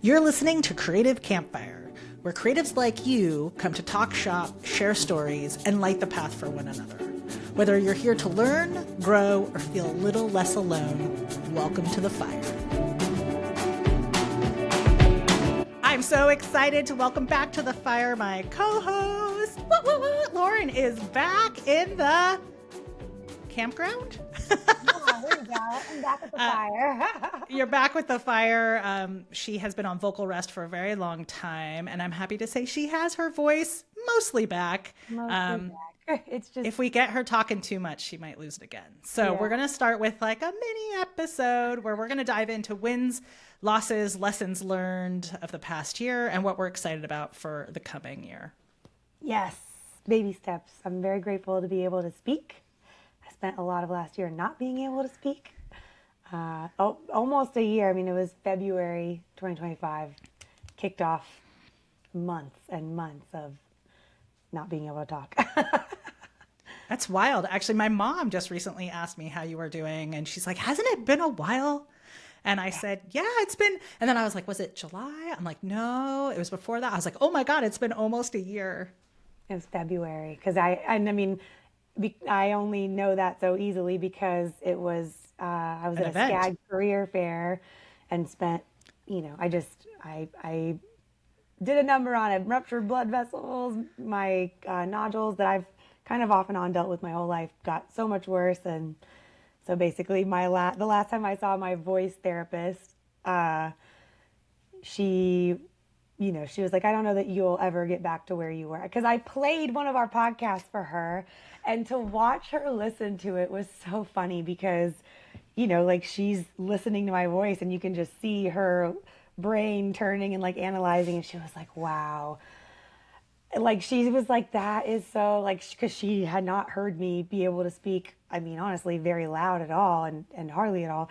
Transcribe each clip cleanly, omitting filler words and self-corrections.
You're listening to Creative Campfire, where creatives like you come to talk shop, share stories, and light the path for one another. Whether you're here to learn, grow, or feel a little less alone, welcome to the fire. I'm so excited to welcome back to the fire my co-host. Lauren is back in the campground. Yeah, there you go. I'm back with the fire. You're back with the fire. She has been on vocal rest for a very long time, and I'm happy to say she has her voice mostly back. It's just if we get her talking too much, she might lose it again. So we're going to start with like a mini episode where we're going to dive into wins, losses, lessons learned of the past year, and what we're excited about for the coming year. Yes, baby steps. I'm very grateful to be able to speak. I spent a lot of last year not being able to speak. Almost a year. I mean, it was February 2025. Kicked off months and months of not being able to talk. That's wild. Actually, my mom just recently asked me how you were doing, and she's like, hasn't it been a while? And I said, yeah, it's been. And then I was like, was it July? I'm like, no, it was before that. I was like, oh my God, it's been almost a year. It was February. Because I only know that so easily because it was, I was at a SCAG career fair and spent, I did a number on it, ruptured blood vessels, my nodules that I've kind of off and on dealt with my whole life got so much worse. And so basically the last time I saw my voice therapist, she was like, I don't know that you'll ever get back to where you were. Because I played one of our podcasts for her, and to watch her listen to it was so funny because, she's listening to my voice and you can just see her brain turning and like analyzing. And she was like, wow. Like she was like, that is so because she had not heard me be able to speak, honestly, very loud at all and hardly at all.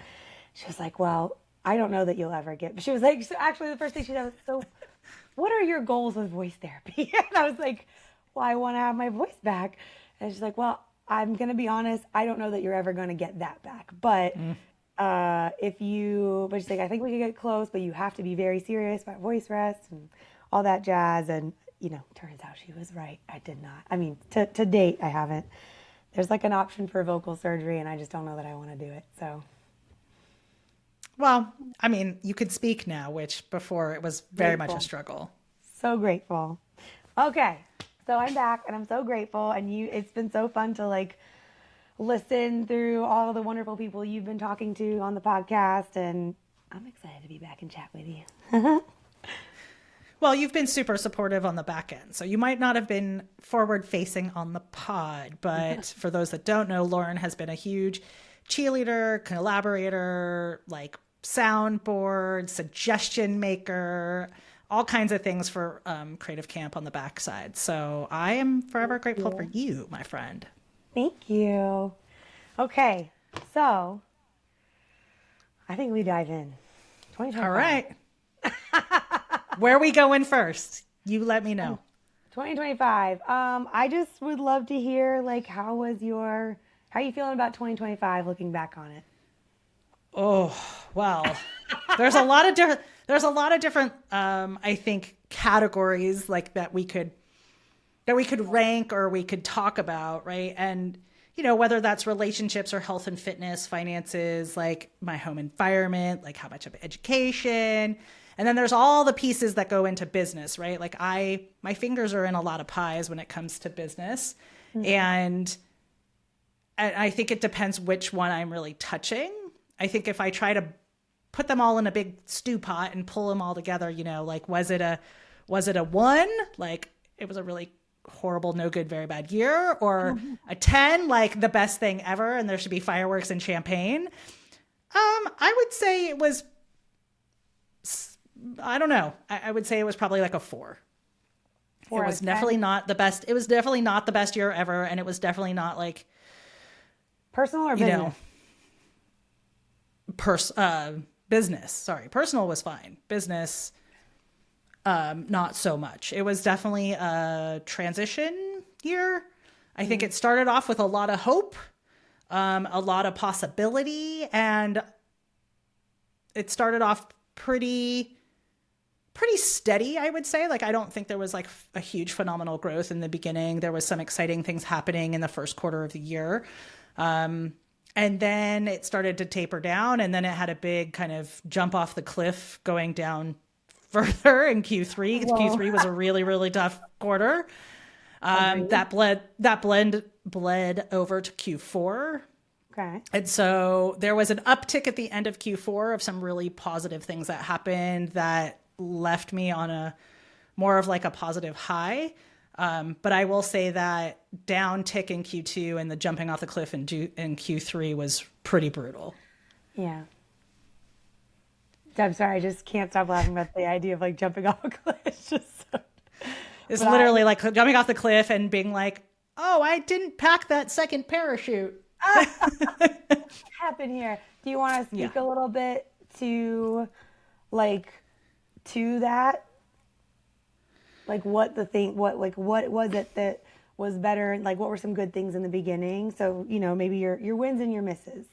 She was like, well, I don't know that you'll ever get, she was like, so actually the first thing she said was, so what are your goals with voice therapy? And I was like, well, I want to have my voice back. And she's like, well, I'm going to be honest. I don't know that you're ever going to get that back, but but she's like, I think we could get close, but you have to be very serious about voice rest and all that jazz. And, turns out she was right. I did not. To date, I haven't. There's like an option for vocal surgery and I just don't know that I want to do it. So. Well, you could speak now, which before it was very much a struggle. So grateful. Okay. So I'm back and I'm so grateful. And it's been so fun to listen through all the wonderful people you've been talking to on the podcast. And I'm excited to be back and chat with you. Well, you've been super supportive on the back end. So you might not have been forward facing on the pod, but for those that don't know, Lauren has been a huge cheerleader, collaborator, soundboard, suggestion maker, all kinds of things for Creative Camp on the backside. So I am forever grateful for you, my friend. Thank you. Okay, so I think we dive in. 2025. All right. Where are we going first? You let me know. 2025. I just would love to hear how are you feeling about 2025 looking back on it? Oh, well, there's a lot of different I think categories that we could rank or we could talk about, right? And whether that's relationships or health and fitness, finances, my home environment, how much of education. And then there's all the pieces that go into business, right? My fingers are in a lot of pies when it comes to business. Mm-hmm. And I think it depends which one I'm really touching. I think if I try to put them all in a big stew pot and pull them all together, was it a one? It was a really horrible, no good, very bad year, or a 10, the best thing ever, and there should be fireworks and champagne. I would say it was, I don't know. I would say it was probably a 4. It was definitely not the best. It was definitely not the best year ever. And it was definitely not personal or business? Business. Sorry. Personal was fine. Business, not so much. It was definitely a transition year. I think it started off with a lot of hope, a lot of possibility, and it started off pretty pretty steady, I would say. Like, I don't think there was like a huge phenomenal growth in the beginning. There was some exciting things happening in the first quarter of the year. And then it started to taper down, and then it had a big kind of jump off the cliff going down further in Q3. Whoa. Q3 was a really, really tough quarter. That bled over to Q4. Okay. And so there was an uptick at the end of Q4 of some really positive things that happened that left me on a more of like a positive high. But I will say that down tick in Q2 and the jumping off the cliff in Q3 was pretty brutal. Yeah. I'm sorry, I just can't stop laughing about the idea of like jumping off a cliff. It's just so... It's literally like jumping off the cliff and being like, oh, I didn't pack that second parachute. What happened here? Do you want to speak a little bit to that? Like what was it that was better, and like what were some good things in the beginning? So, maybe your wins and your misses.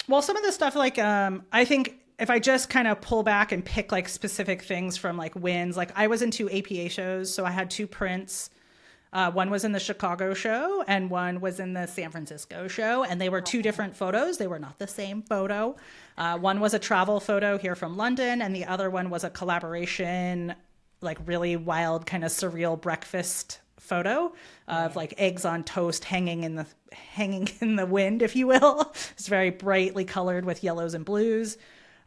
Well, some of the stuff like I think if I just kind of pull back and pick like specific things from like wins, like I was in 2 APA shows, so I had 2 prints. One was in the Chicago show and one was in the San Francisco show, and they were 2 different photos. They were not the same photo. One was a travel photo here from London, and the other one was a collaboration, like really wild kind of surreal breakfast photo of like eggs on toast hanging in the wind, if you will. It's very brightly colored with yellows and blues.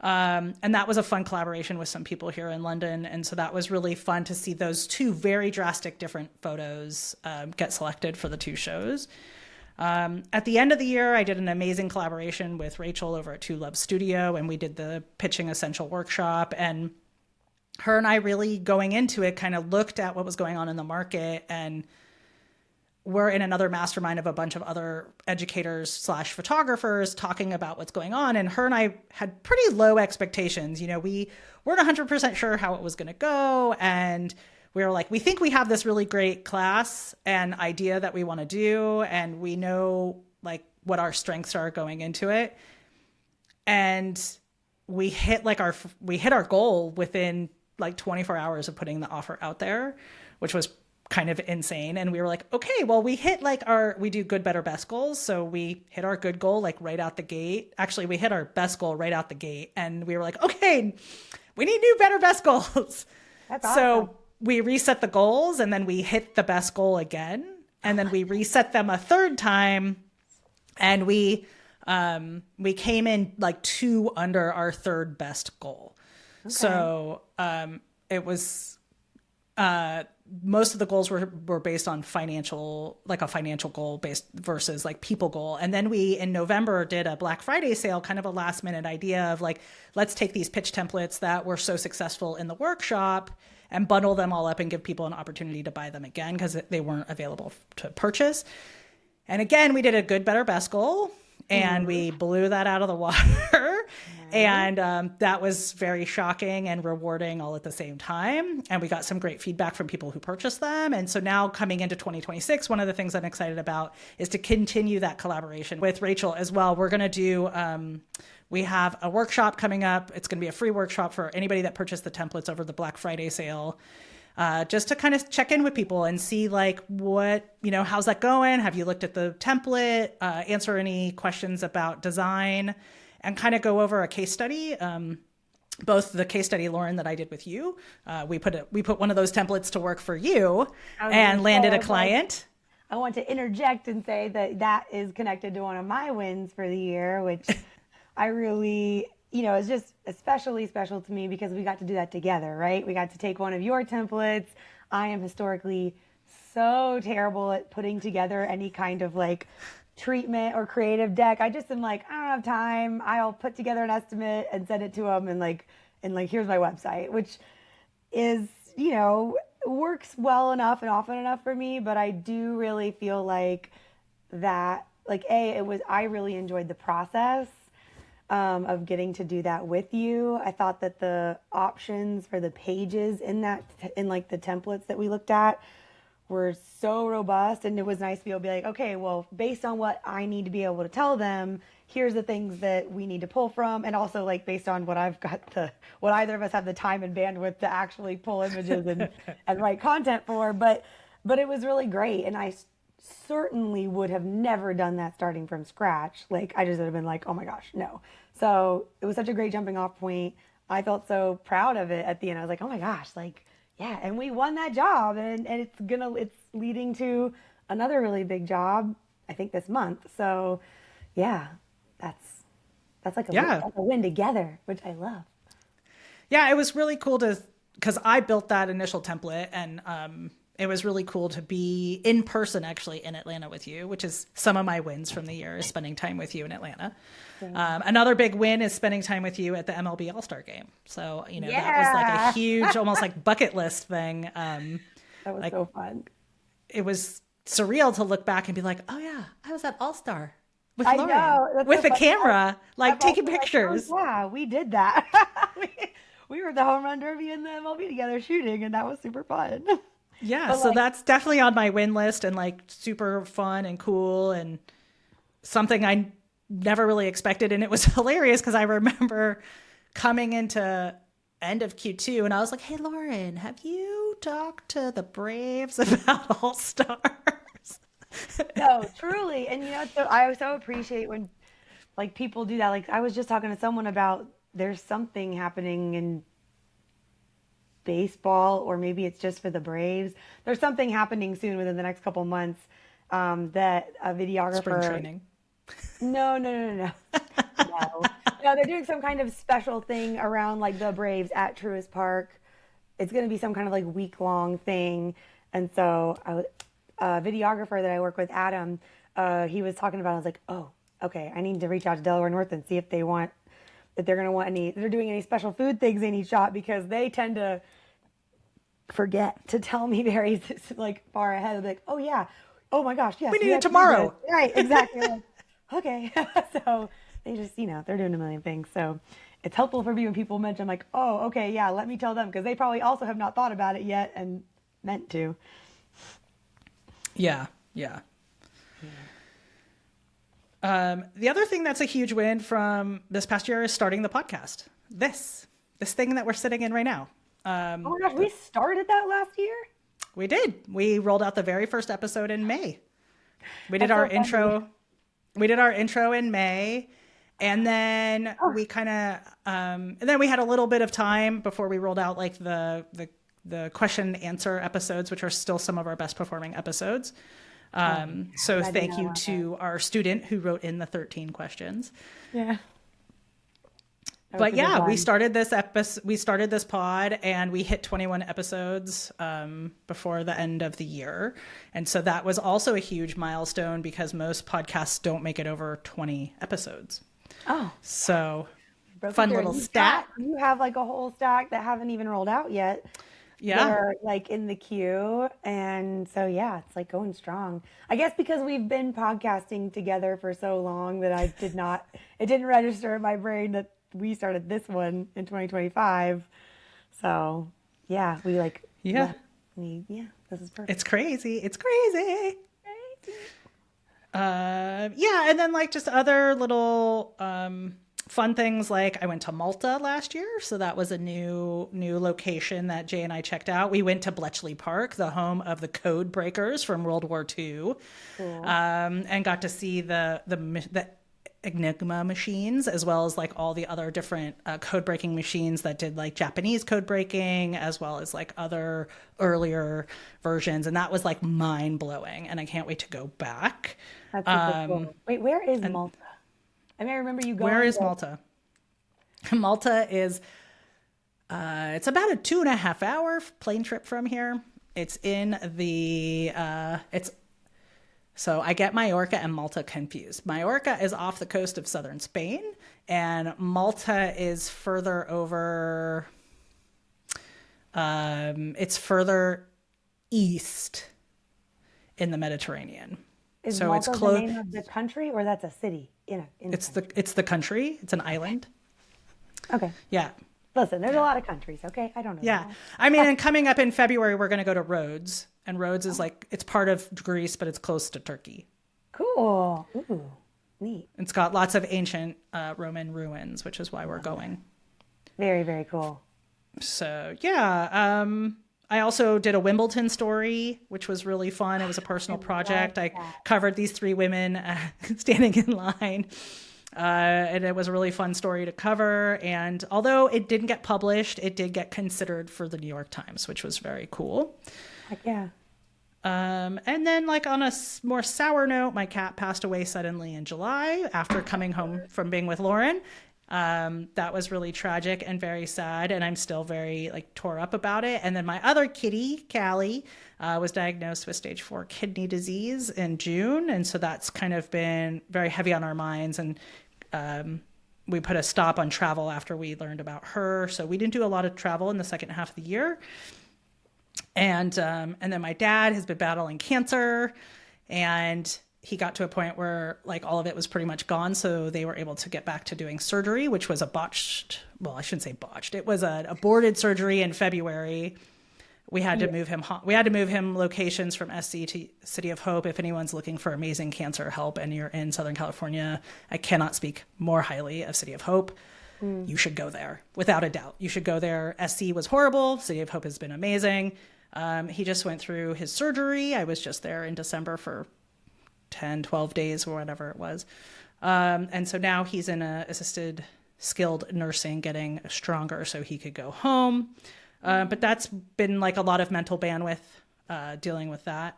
And that was a fun collaboration with some people here in London. And so that was really fun to see those 2 very drastic different photos get selected for the 2 shows. At the end of the year, I did an amazing collaboration with Rachel over at Two Love Studio, and we did the Pitching Essential workshop. And her and I really going into it kind of looked at what was going on in the market, and we're in another mastermind of a bunch of other educators / photographers talking about what's going on. And her and I had pretty low expectations. We weren't 100% sure how it was going to go. And we were like, we think we have this really great class and idea that we want to do. And we know like what our strengths are going into it. And we hit our goal within like 24 hours of putting the offer out there, which was kind of insane. And we were like, okay, well, we hit like we do good, better, best goals. So we hit our good goal like right out the gate. Actually, we hit our best goal right out the gate. And we were like, okay, we need new, better, best goals. That's awesome. So we reset the goals, and then we hit the best goal again. And then we reset them a third time. And we came in like 2 under our third best goal. Okay. So it was most of the goals were based on financial goal based versus like people goal. And then we in November did a Black Friday sale, kind of a last minute idea of like, let's take these pitch templates that were so successful in the workshop and bundle them all up and give people an opportunity to buy them again because they weren't available to purchase. And again, we did a good, better, best goal, and we blew that out of the water. And that was very shocking and rewarding all at the same time. And we got some great feedback from people who purchased them. And so now coming into 2026, one of the things I'm excited about is to continue that collaboration with Rachel as well. We're going to do, we have a workshop coming up. It's going to be a free workshop for anybody that purchased the templates over the Black Friday sale. Just to kind of check in with people and see like what, how's that going? Have you looked at the template? Answer any questions about design, and kind of go over a case study. Both the case study, Lauren, that I did with you. We put one of those templates to work for you and landed a client. I want to interject and say that is connected to one of my wins for the year, which I really, is just especially special to me because we got to do that together, right? We got to take one of your templates. I am historically so terrible at putting together any kind of like treatment or creative deck. I just am like, I don't have time. I'll put together an estimate and send it to them and here's my website, which is, works well enough and often enough for me. But I do really feel like that, I really enjoyed the process of getting to do that with you. I thought that the options for the pages in the templates that we looked at were so robust, and it was nice to be able to be like, okay, well, based on what I need to be able to tell them, here's the things that we need to pull from, and also like based on what what either of us have the time and bandwidth to actually pull images and write content for. But it was really great, and I certainly would have never done that starting from scratch. Like I just would have been like, oh my gosh, no. So it was such a great jumping off point. I felt so proud of it at the end. I was like, oh my gosh, like, yeah, and we won that job, and it's leading to another really big job, I think this month. So yeah, that's like a win together, which I love. Yeah, it was really cool because I built that initial template, and it was really cool to be in person actually in Atlanta with you, which is some of my wins from the year, is spending time with you in Atlanta. Another big win is spending time with you at the MLB All-Star game. So, that was like a huge, almost like bucket list thing. That was so fun. It was surreal to look back and be like, oh yeah, I was at All-Star with Lauren, with the camera, taking pictures. Like, oh, yeah, we did that. we were at the home run derby and the MLB together shooting, and that was super fun. Yeah, so that's definitely on my win list, and like super fun and cool, and something I never really expected. And it was hilarious because I remember coming into end of Q2 and I was like, hey, Lauren, have you talked to the Braves about All-Stars? No, truly. And so I so appreciate when like people do that. Like I was just talking to someone about there's something happening in baseball, or maybe it's just for the Braves. There's something happening soon within the next couple months that a videographer. Spring training. No. No, they're doing some kind of special thing around like the Braves at Truist Park. It's going to be some kind of like week-long thing. And so a videographer that I work with, Adam, he was talking about, I was like, oh, okay, I need to reach out to Delaware North and see if they're going to want they're doing any special food things in each shot, because they tend to forget to tell me very like far ahead. They're like, oh yeah, oh my gosh, yes, we need it tomorrow. Right, exactly. Like, okay. So they just, they're doing a million things. So it's helpful for me when people mention like, oh, okay, yeah, let me tell them, because they probably also have not thought about it yet and meant to. Yeah. The other thing that's a huge win from this past year is starting the podcast. This thing that we're sitting in right now. Oh my gosh, we started that last year? We did. We rolled out the very first episode in May. We did our intro. We did our intro in May, and then we kind of, and then we had a little bit of time before we rolled out like the question and answer episodes, which are still some of our best performing episodes. So thank you to our student who wrote in the 13 questions. Yeah. But yeah, we started this pod, and we hit 21 episodes before the end of the year. And so that was also a huge milestone, because most podcasts don't make it over 20 episodes. Oh. So fun little stat. You have like a whole stack that haven't even rolled out yet. Yeah. That are like in the queue. And so, yeah, it's like going strong. I guess because we've been podcasting together for so long that it didn't register in my brain that we started this one in 2025. So yeah, this is perfect. It's crazy. Yeah. And then like just other little, fun things, like I went to Malta last year, so that was a new location that Jay and I checked out. We went to Bletchley Park, the home of the code breakers from World War II, cool. And got to see the Enigma machines, as well as like all the other different code breaking machines that did like Japanese code breaking, as well as like other earlier versions, and that was like mind blowing, and I can't wait to go back. That's super cool. Wait, where is Malta? I mean, I remember you going. Where is Malta? Malta is, it's about a 2.5 hour plane trip from here. It's in the, so I get Majorca and Malta confused. Majorca is off the coast of southern Spain, and Malta is further over, it's further east in the Mediterranean. Is so Malta the name of the country, or that's a city? It's the country. It's an island. Okay. Yeah. Listen, there's a lot of countries. Okay, I don't know. Yeah, I mean, and coming up in February, we're going to go to Rhodes, And Rhodes is like, it's part of Greece, but it's close to Turkey. Cool. Ooh, neat. It's got lots of ancient Roman ruins, which is why we're going. Very, very cool. So yeah, I also did a Wimbledon story, which was really fun. It was a personal project. I covered these 3 women standing in line. And it was a really fun story to cover. And although it didn't get published, it did get considered for the New York Times, which was very cool. Heck yeah. And then like on a more sour note, my cat passed away suddenly in July after coming home from being with Lauren. That was really tragic and very sad. And I'm still very like tore up about it. And then my other kitty, Callie, was diagnosed with stage 4 kidney disease in June. And so that's kind of been very heavy on our minds. And we put a stop on travel after we learned about her. So we didn't do a lot of travel in the second half of the year. And then my dad has been battling cancer, and he got to a point where like all of it was pretty much gone. So they were able to get back to doing surgery, which was a botched, well, I shouldn't say botched. It was an aborted surgery in February. We had to move him. We had to move him locations from SC to City of Hope. If anyone's looking for amazing cancer help and you're in Southern California, I cannot speak more highly of City of Hope. You should go there without a doubt. You should go there. SC was horrible. City of Hope has been amazing. He just went through his surgery. I was just there in December for 10, 12 days or whatever it was. And so now he's in a assisted skilled nursing, getting stronger so he could go home. But that's been like a lot of mental bandwidth dealing with that.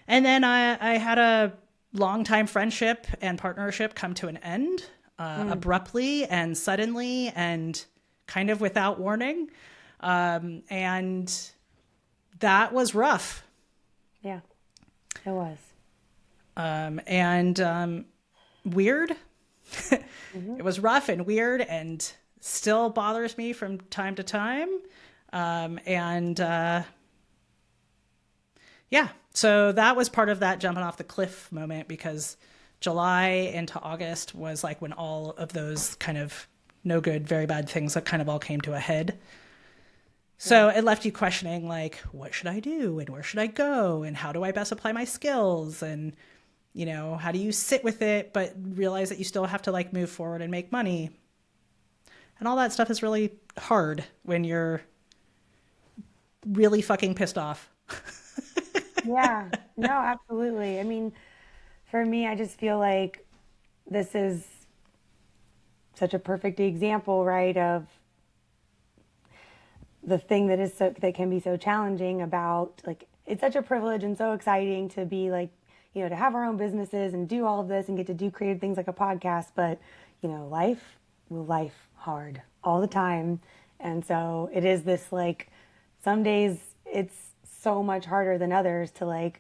And then I had a longtime friendship and partnership come to an end abruptly and suddenly and kind of without warning. And that was rough. Yeah, it was. And weird. It was rough and weird and still bothers me from time to time. Yeah, so that was part of that jumping off the cliff moment, because July into August was like when all of those kind of no good, very bad things that kind of all came to a head. So it left you questioning, like, what should I do? And where should I go? And how do I best apply my skills? And, you know, how do you sit with it, but realize that you still have to like move forward and make money? And all that stuff is really hard when you're really fucking pissed off. Yeah, no, absolutely. I mean, for me, I just feel like this is such a perfect example, right, of the thing that is so that can be so challenging about, like, it's such a privilege and so exciting to be like, you know, to have our own businesses and do all of this and get to do creative things like a podcast, but you know, life hard all the time. And so it is this, like, some days it's so much harder than others to like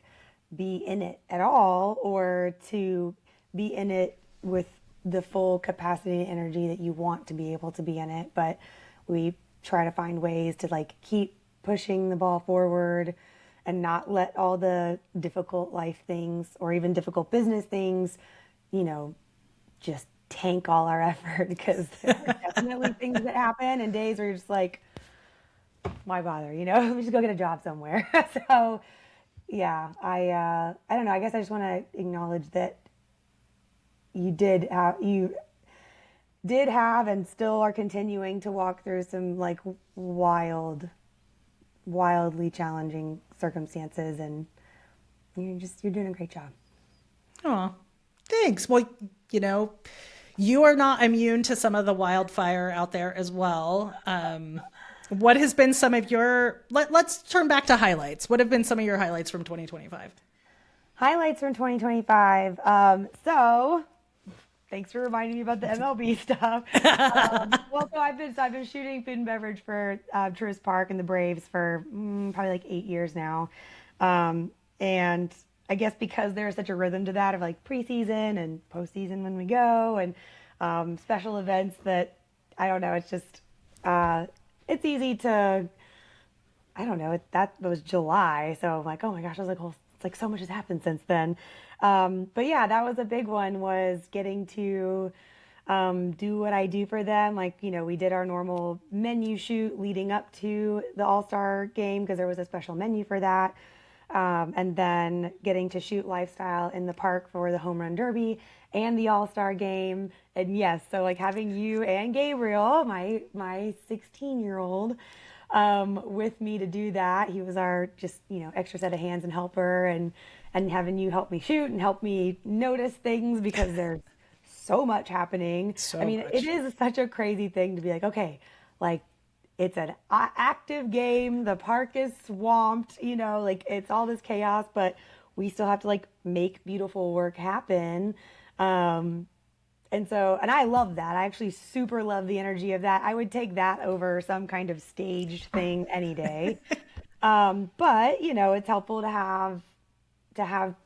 be in it at all, or to be in it with the full capacity and energy that you want to be able to be in it. But we try to find ways to like keep pushing the ball forward and not let all the difficult life things or even difficult business things, you know, just tank all our effort, because there are definitely things that happen and days where you're just like, why bother, you know, just go get a job somewhere. So yeah, I don't know, I guess I just want to acknowledge that you did have and still are continuing to walk through some like wildly challenging circumstances, and you're doing a great job. Oh, thanks. Well, you know, you are not immune to some of the wildfire out there as well. What has been some of your, let's turn back to highlights. What have been some of your highlights from 2025? Highlights from 2025. So thanks for reminding me about the MLB stuff. Well, so I've been shooting food and beverage for Truist Park and the Braves for probably like 8 years now. And I guess because there's such a rhythm to that of like preseason and postseason when we go, and special events, that I don't know, it's just it's easy to, I don't know, that was July, so I'm like, oh my gosh, I was like, well, it's like so much has happened since then. But yeah, that was a big one, was getting to do what I do for them. Like, you know, we did our normal menu shoot leading up to the All-Star game because there was a special menu for that. and then getting to shoot lifestyle in the park for the home run derby and the all-star game. And yes, so like having you and Gabriel, my 16-year-old, with me to do that. He was our just, extra set of hands and helper, and having you help me shoot and help me notice things because there's so much happening. I So mean, it much. is such a crazy thing to be like, okay, like it's an active game. The park is swamped, like it's all this chaos, but we still have to like make beautiful work happen. And I love that. I actually super love the energy of that. I would take that over some kind of staged thing any day. But it's helpful to have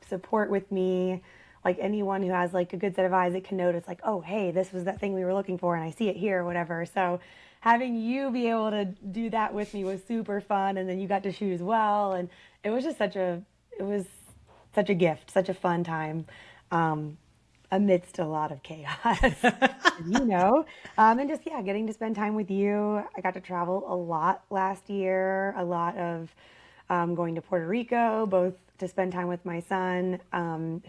support with me, like anyone who has like a good set of eyes that can notice like, oh, hey, this was that thing we were looking for and I see it here or whatever. So having you be able to do that with me was super fun. And then you got to shoot as well. And it was just it was such a gift, such a fun time. Amidst a lot of chaos, and just, yeah, getting to spend time with you. I got to travel a lot last year, a lot of going to Puerto Rico, both to spend time with my son,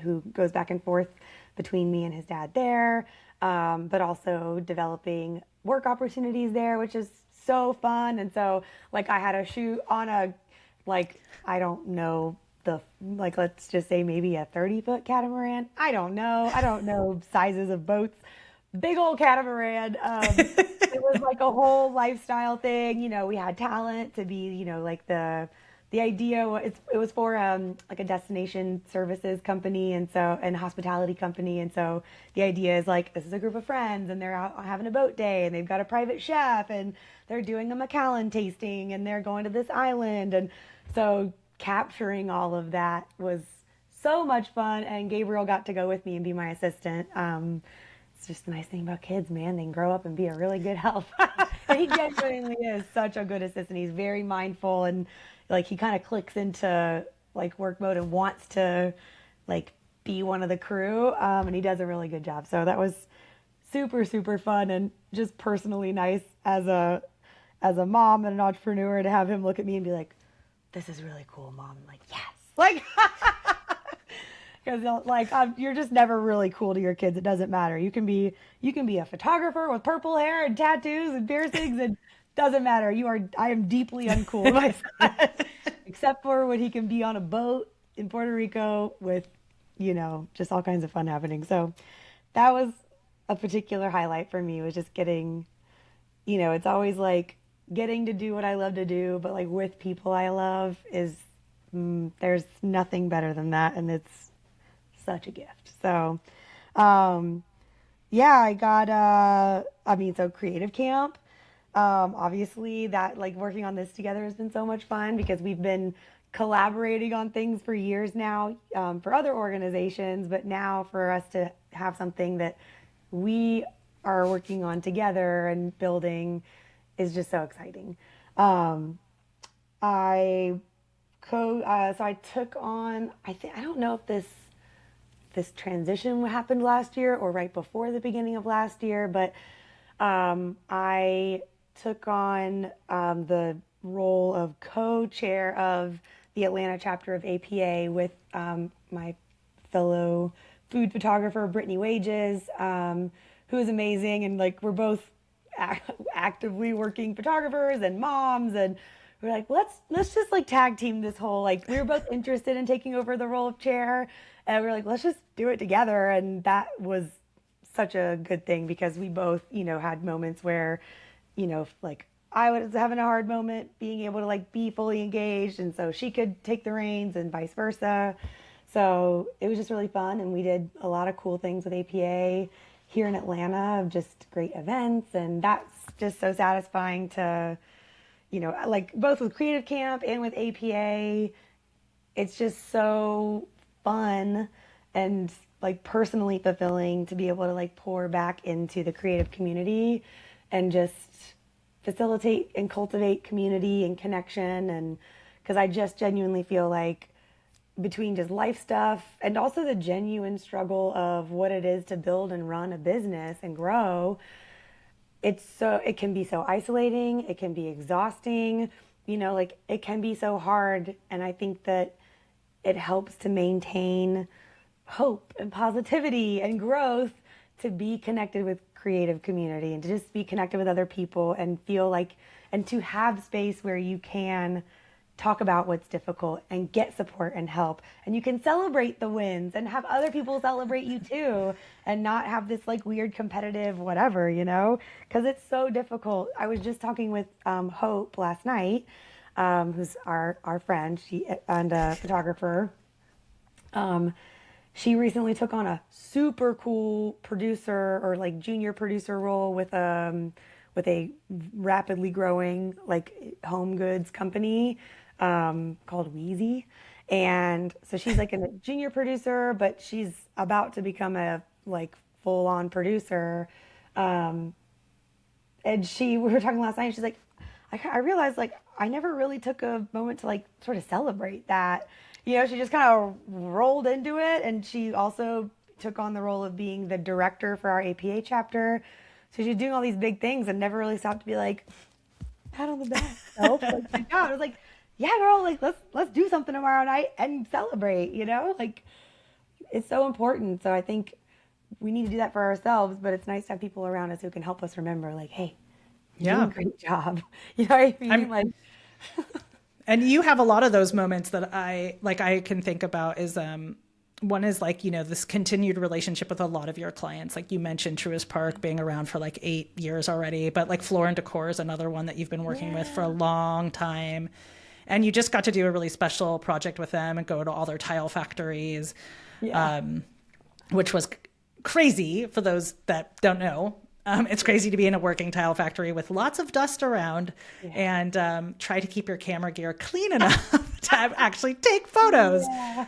who goes back and forth between me and his dad there, but also developing work opportunities there, which is so fun. And so, like, I had a shoot on I don't know, let's just say maybe a 30-foot catamaran. I don't know sizes of boats. Big old catamaran. It was like a whole lifestyle thing. We had talent to be, like the idea it was for like a destination services company and hospitality company. And so the idea is like, this is a group of friends and they're out having a boat day and they've got a private chef and they're doing a Macallan tasting and they're going to this island. And so capturing all of that was so much fun, and Gabriel got to go with me and be my assistant. It's just the nice thing about kids, man. They can grow up and be a really good help. And he genuinely is such a good assistant. He's very mindful, and like he kind of clicks into like work mode and wants to like be one of the crew, and he does a really good job. So that was super, super fun and just personally nice as a mom and an entrepreneur to have him look at me and be like, this is really cool, Mom. I'm like, yes. Like, because like you're just never really cool to your kids. It doesn't matter. You can be a photographer with purple hair and tattoos and piercings, and doesn't matter. I am deeply uncool to my son, except for when he can be on a boat in Puerto Rico with, just all kinds of fun happening. So that was a particular highlight for me, was just getting, it's always like getting to do what I love to do, but like with people I love is, there's nothing better than that. And it's such a gift. So, yeah, I got, so Creative Camp, obviously that like working on this together has been so much fun because we've been collaborating on things for years now, for other organizations, but now for us to have something that we are working on together and building is just so exciting. I so I took on, I don't know if this transition happened last year or right before the beginning of last year, but I took on the role of co-chair of the Atlanta chapter of APA with my fellow food photographer, Brittany Wages, who is amazing. And like, we're both actively working photographers and moms, and we're like, let's just like tag team this whole, like, we were both interested in taking over the role of chair, and we're like, let's just do it together. And that was such a good thing because we both, had moments where, like I was having a hard moment being able to like be fully engaged, and so she could take the reins and vice versa. So it was just really fun, and we did a lot of cool things with APA here in Atlanta, of just great events, and that's just so satisfying to, like both with Creative Camp and with APA, it's just so fun and like personally fulfilling to be able to like pour back into the creative community and just facilitate and cultivate community and connection. And because I just genuinely feel like between just life stuff and also the genuine struggle of what it is to build and run a business and grow, it can be so isolating, it can be exhausting, like it can be so hard. And I think that it helps to maintain hope and positivity and growth to be connected with creative community and to just be connected with other people and feel like, and to have space where you can talk about what's difficult and get support and help. And you can celebrate the wins and have other people celebrate you too, and not have this like weird competitive whatever, you know, because it's so difficult. I was just talking with Hope last night, who's our friend, and a photographer. She recently took on a super cool producer or like junior producer role with a rapidly growing like home goods company called Wheezy. And so she's like a junior producer, but she's about to become a like full on producer. And we were talking last night. She's like, I realized like I never really took a moment to like sort of celebrate that. You know, she just kind of rolled into it, and she also took on the role of being the director for our APA chapter. So she's doing all these big things and never really stopped to be like, pat on the back. Like, yeah, I was like, yeah, girl, like let's do something tomorrow night and celebrate. You know, like it's so important. So I think we need to do that for ourselves, but it's nice to have people around us who can help us remember, like, hey, you're doing a great job. You know what I mean? And you have a lot of those moments that I can think about is, one is like, you know, this continued relationship with a lot of your clients. Like you mentioned Truist Park being around for like 8 years already, but like Floor and Decor is another one that you've been working with for a long time. And you just got to do a really special project with them and go to all their tile factories, which was crazy for those that don't know. It's crazy to be in a working tile factory with lots of dust around and try to keep your camera gear clean enough to actually take photos. Yeah.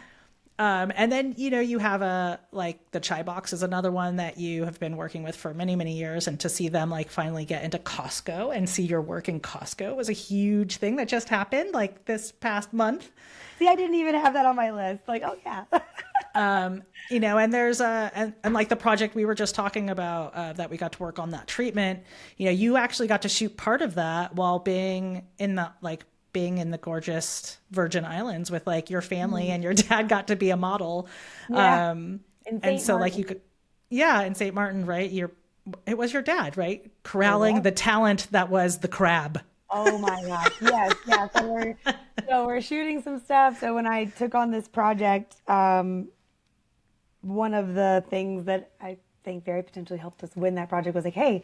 And then, you know, you have the Chai Box is another one that you have been working with for many, many years. And to see them like finally get into Costco and see your work in Costco was a huge thing that just happened like this past month. See, I didn't even have that on my list. Like, oh yeah. You know, and there's and like the project we were just talking about that we got to work on that treatment, you know, you actually got to shoot part of that while being in the gorgeous Virgin Islands with like your family and your dad got to be a model. Yeah. And so like you could, in St. Martin, right? It was your dad, right? Corralling the talent that was the crab. Oh my gosh. Yes. Yeah. So we're shooting some stuff. So when I took on this project, one of the things that I think very potentially helped us win that project was like, hey,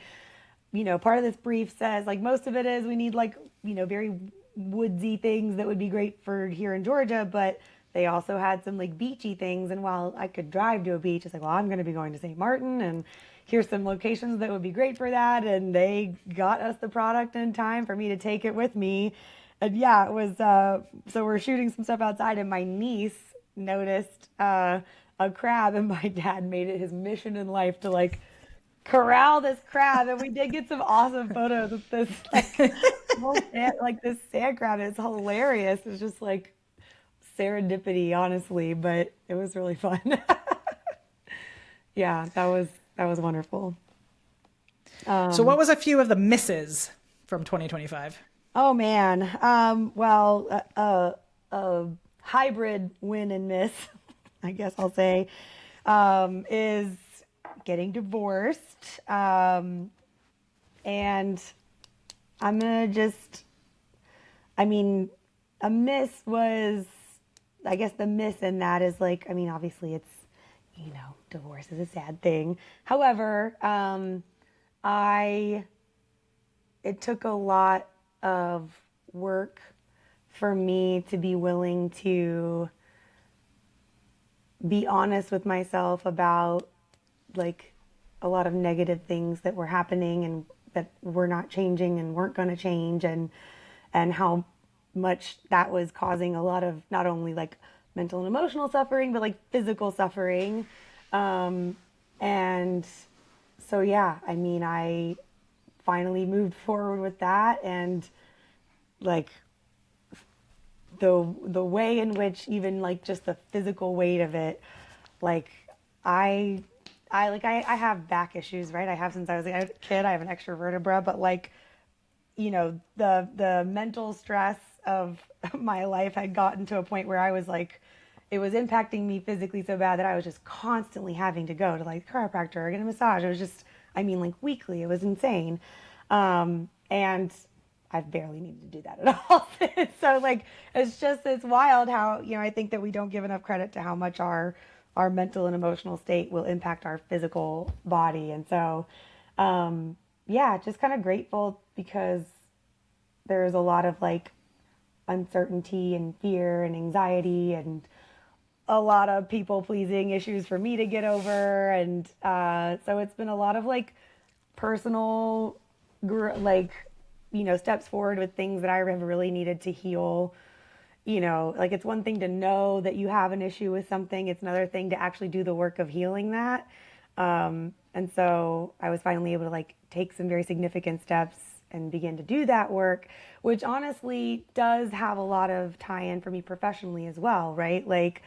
you know, part of this brief says like most of it is we need like, you know, very woodsy things that would be great for here in Georgia, but they also had some like beachy things. And while I could drive to a beach, it's like, well, I'm going to be going to St. Martin and here's some locations that would be great for that. And they got us the product in time for me to take it with me. And yeah, it was, so we're shooting some stuff outside and my niece noticed, a crab, and my dad made it his mission in life to like corral this crab, and we did get some awesome photos of this like this sand crab. It's hilarious. It's just like serendipity, honestly, but it was really fun. Yeah, that was wonderful. So what was a few of the misses from 2025? Oh man, well, a hybrid win and miss, I guess I'll say, is getting divorced. And I'm gonna a miss was, I guess the miss in that is like, I mean, obviously it's, you know, divorce is a sad thing. However, it took a lot of work for me to be willing to be honest with myself about like a lot of negative things that were happening and that were not changing and weren't going to change, and how much that was causing a lot of not only like mental and emotional suffering, but like physical suffering. And so, yeah, I mean, I finally moved forward with that, and like the way in which even like just the physical weight of it, like I have back issues, right? I have since I was a kid. I have an extra vertebra, but like, you know, the mental stress of my life had gotten to a point where I was like, it was impacting me physically so bad that I was just constantly having to go to like chiropractor or get a massage. It was just, I mean, like weekly. It was insane. And I've barely needed to do that at all. So like, it's wild how, I think that we don't give enough credit to how much our mental and emotional state will impact our physical body. And so, yeah, just kind of grateful because there's a lot of like uncertainty and fear and anxiety and a lot of people pleasing issues for me to get over. And so it's been a lot of like personal, like, steps forward with things that I have really needed to heal. Like it's one thing to know that you have an issue with something. It's another thing to actually do the work of healing that. And so I was finally able to like take some very significant steps and begin to do that work, which honestly does have a lot of tie-in for me professionally as well, right? Like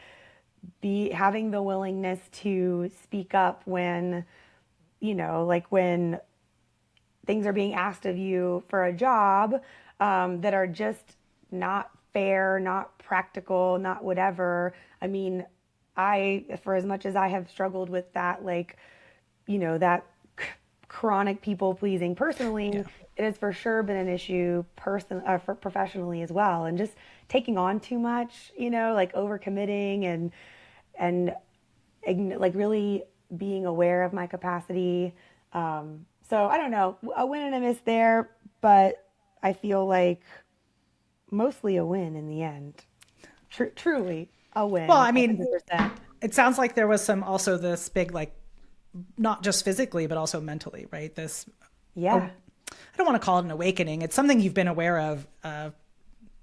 having the willingness to speak up when, like when things are being asked of you for a job that are just not fair, not practical, not whatever. I mean, for as much as I have struggled with that, like, that chronic people pleasing personally, yeah, it has for sure been an issue professionally as well. And just taking on too much, like overcommitting and like really being aware of my capacity. So I don't know, a win and a miss there, but I feel like mostly a win in the end. Truly a win. Well, I mean, 100%. It sounds like there was also this big, like, not just physically, but also mentally, right? Yeah. I don't want to call it an awakening. It's something you've been aware of.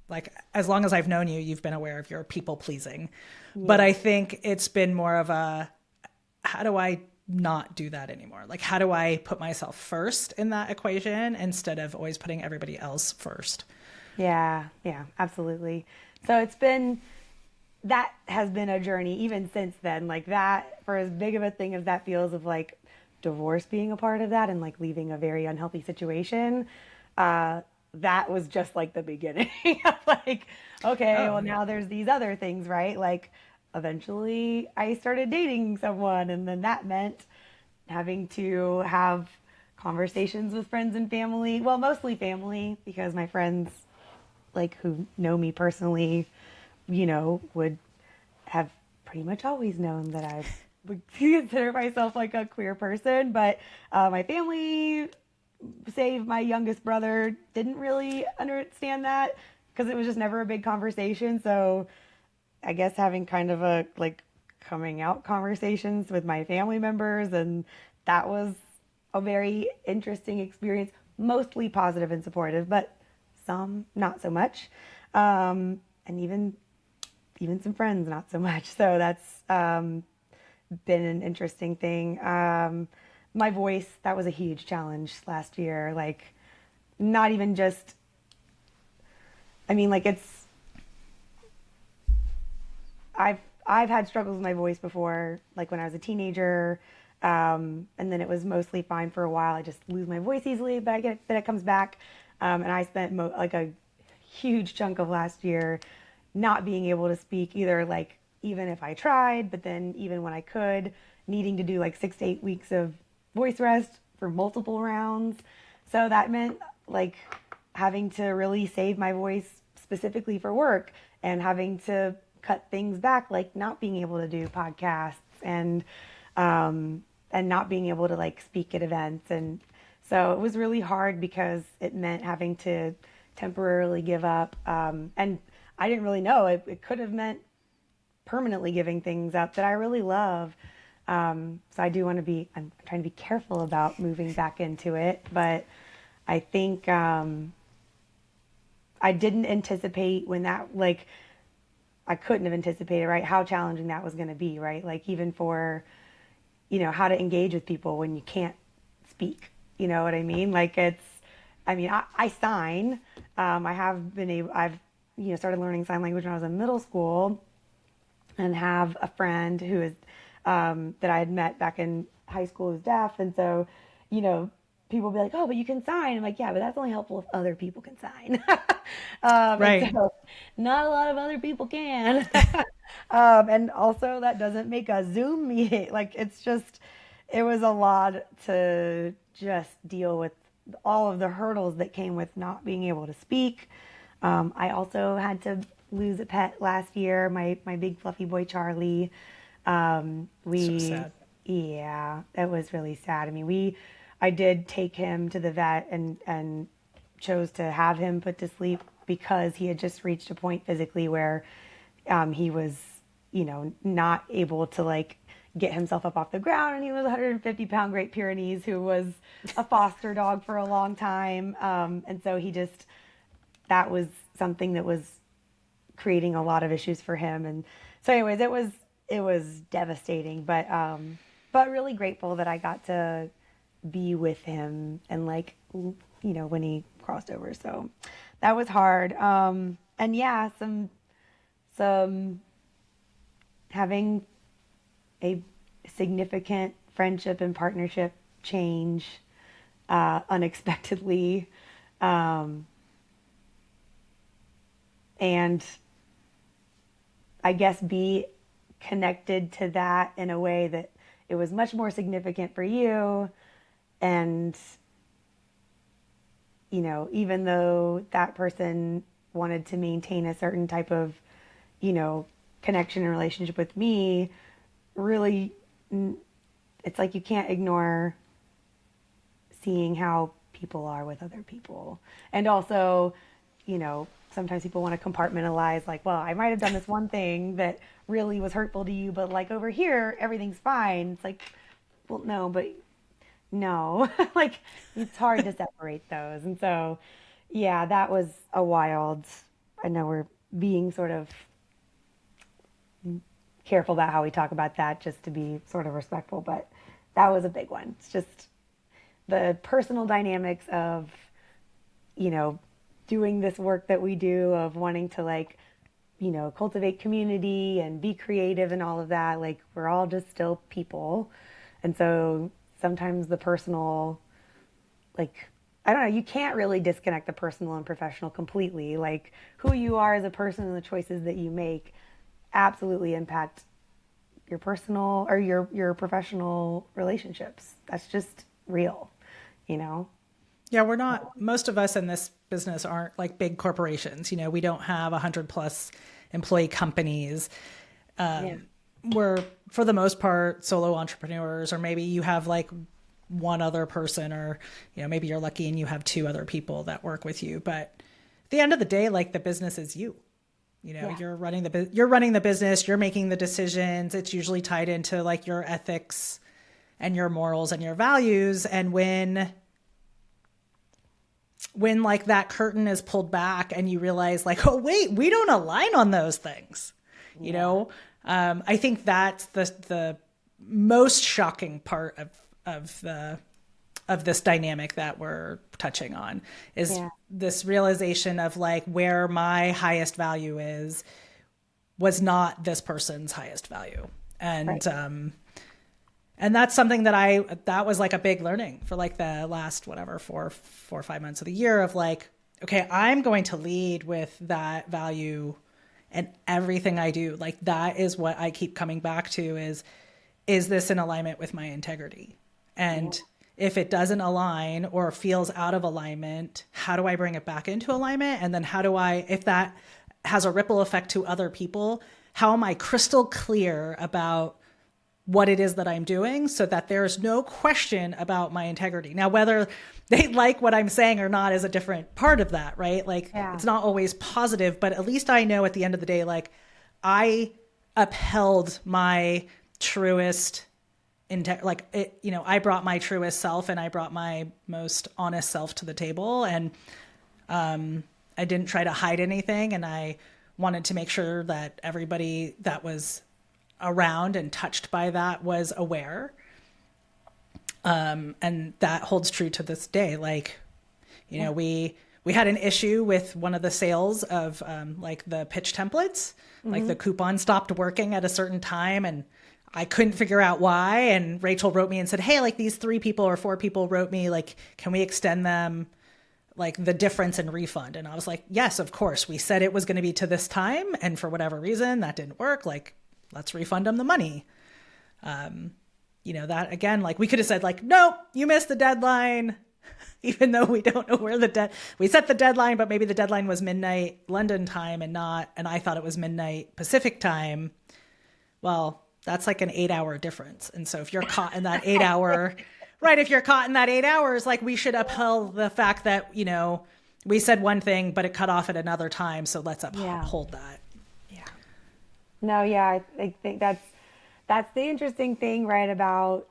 Like, as long as I've known you, you've been aware of your people pleasing. Yeah. But I think it's been more of how do I not do that anymore? Like, how do I put myself first in that equation instead of always putting everybody else first? Yeah, absolutely. So that has been a journey even since then. Like that, for as big of a thing as that feels, of like divorce being a part of that and like leaving a very unhealthy situation, that was just like the beginning of like, okay, well now there's these other things, right? Like eventually I started dating someone, and then that meant having to have conversations with friends and family. Well, mostly family, because my friends, like who know me personally, would have pretty much always known that I would consider myself like a queer person. But my family, save my youngest brother, didn't really understand that because it was just never a big conversation. So I guess having kind of a like coming out conversations with my family members, and that was a very interesting experience, mostly positive and supportive, but some not so much, and even some friends not so much. So that's been an interesting thing. My voice, that was a huge challenge last year. Like, not even just, I mean, like I've had struggles with my voice before, like when I was a teenager, and then it was mostly fine for a while. I just lose my voice easily, but it comes back. And I spent like a huge chunk of last year not being able to speak either, like even if I tried, but then even when I could, needing to do like 6 to 8 weeks of voice rest for multiple rounds. So that meant like having to really save my voice specifically for work, and having to cut things back, like not being able to do podcasts and not being able to like speak at events. And so it was really hard because it meant having to temporarily give up. And I didn't really know, it could have meant permanently giving things up that I really love. So I do want to I'm trying to be careful about moving back into it, but I think I didn't anticipate when that, like, I couldn't have anticipated, right, how challenging that was going to be, right? Like even for, how to engage with people when you can't speak, you know what I mean? Like I sign, I've started learning sign language when I was in middle school, and have a friend who is, that I had met back in high school, who's deaf. And so, people be like, oh, but you can sign. I'm like, yeah, but that's only helpful if other people can sign. Right. So not a lot of other people can. And also that doesn't make a Zoom meeting. Like it's just, it was a lot to just deal with all of the hurdles that came with not being able to speak. I also had to lose a pet last year, my big fluffy boy Charlie. So We, sad. yeah, it was really sad. I mean, I did take him to the vet and chose to have him put to sleep because he had just reached a point physically where he was, not able to like get himself up off the ground. And he was a 150-pound Great Pyrenees who was a foster dog for a long time. And so that was something that was creating a lot of issues for him. And so anyways, it was devastating, but really grateful that I got to be with him and like, when he crossed over. So that was hard. And yeah, some having a significant friendship and partnership change unexpectedly, and I guess be connected to that in a way that it was much more significant for you. And, even though that person wanted to maintain a certain type of, connection and relationship with me, really, it's like you can't ignore seeing how people are with other people. And also, sometimes people want to compartmentalize, like, well, I might have done this one thing that really was hurtful to you, but like over here, everything's fine. It's like, well, no, but no, like it's hard to separate those. And so, yeah, that was a wild, I know we're being sort of careful about how we talk about that just to be sort of respectful, but that was a big one. It's just the personal dynamics of, you know, doing this work that we do, of wanting to like, cultivate community and be creative and all of that. Like we're all just still people. And so sometimes the personal, like, I don't know, you can't really disconnect the personal and professional completely. Like who you are as a person and the choices that you make absolutely impact your personal or your professional relationships. That's just real, you know? Yeah, we're not, most of us in this business aren't like big corporations. We don't have 100+ employee companies. Yeah. We're, for the most part, solo entrepreneurs, or maybe you have like one other person, or, maybe you're lucky and you have two other people that work with you. But at the end of the day, like the business is you. Yeah. You're running the business, you're making the decisions. It's usually tied into like your ethics and your morals and your values. And when like that curtain is pulled back and you realize like, oh wait, we don't align on those things, Yeah. I think that's the most shocking part of this dynamic that we're touching on, is Yeah. this realization of like where my highest value was not this person's highest value. Right. And that's something that was like a big learning for like the last, whatever, 4 or 5 months of the year, of like, okay, I'm going to lead with that value and everything I do. Like that is what I keep coming back to, is this in alignment with my integrity? Yeah. And if it doesn't align or feels out of alignment, how do I bring it back into alignment? And then if that has a ripple effect to other people, how am I crystal clear about what it is that I'm doing, so that there's no question about my integrity? Now, whether they like what I'm saying or not is a different part of that, right? Like Yeah. it's not always positive, but at least I know at the end of the day, like I upheld my truest like it, I brought my truest self and I brought my most honest self to the table. And I didn't try to hide anything. And I wanted to make sure that everybody that was around and touched by that was aware. And that holds true to this day. Like, Yeah. we had an issue with one of the sales of like the pitch templates, like Mm-hmm. the coupon stopped working at a certain time, and I couldn't figure out why. And Rachel wrote me and said, hey, like these 3 people or 4 people wrote me, like, can we extend them like the difference in refund. And I was like, yes, of course. We said it was going to be to this time. And for whatever reason, that didn't work. Like, let's refund them the money. That again, like we could have said like, nope, you missed the deadline. Even though we don't know where we set the deadline, but maybe the deadline was midnight London time and I thought it was midnight Pacific time. Well, that's like an 8-hour difference. And so if you're caught in that 8-hour, right, if you're caught in that 8 hours, like we should uphold the fact that, we said one thing, but it cut off at another time. So let's uphold that. Yeah. No, yeah, I think that's the interesting thing, right, about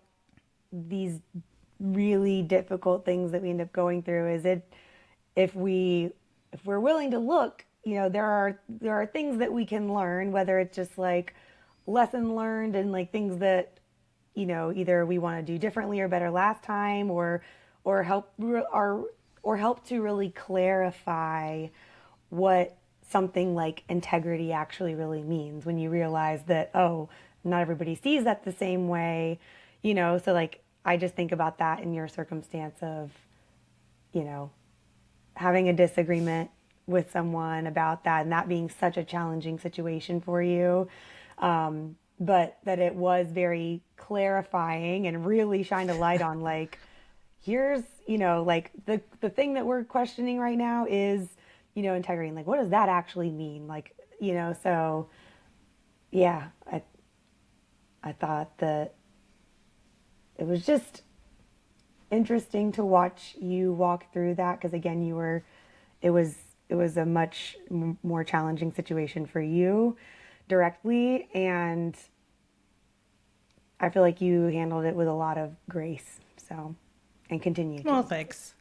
these really difficult things that we end up going through is if we're willing to look, there are things that we can learn, whether it's just like lesson learned and like things that either we want to do differently or better last time, or help to really clarify what something like integrity actually really means when you realize that, oh, not everybody sees that the same way, so like I just think about that in your circumstance of, having a disagreement with someone about that and that being such a challenging situation for you. But that it was very clarifying and really shined a light on like, here's, like the thing that we're questioning right now is, integrity. And like, what does that actually mean? Like, so yeah, I thought that it was just interesting to watch you walk through that. Cause again, it was a much more challenging situation for you directly. And I feel like you handled it with a lot of grace. So, and continue to. Well, thanks.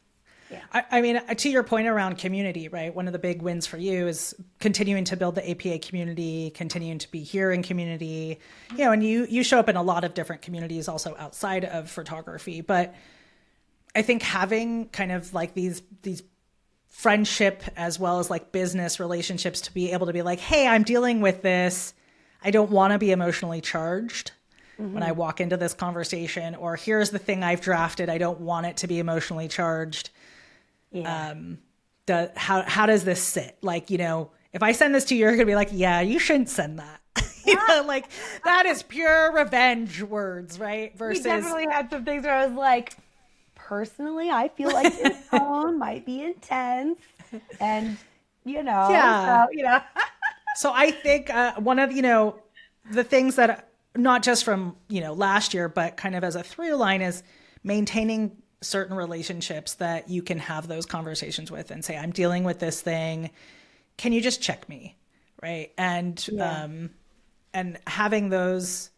Yeah. I mean, to your point around community, right? One of the big wins for you is continuing to build the APA community, continuing to be here in community, and you show up in a lot of different communities also outside of photography. But I think having kind of like these friendship as well as like business relationships to be able to be like, hey, I'm dealing with this. I don't want to be emotionally charged when I walk into this conversation, or here's the thing I've drafted. I don't want it to be emotionally charged. Yeah. How does this sit? Like, if I send this to you, you're going to be like, yeah, you shouldn't send that. Like that is pure revenge words, right? Versus. We definitely had some things where I was like, personally, I feel like this tone might be intense and, yeah. So, So I think one of, the things that not just from, last year, but kind of as a through line is maintaining certain relationships that you can have those conversations with and say, I'm dealing with this thing. Can you just check me? Right. And, and having those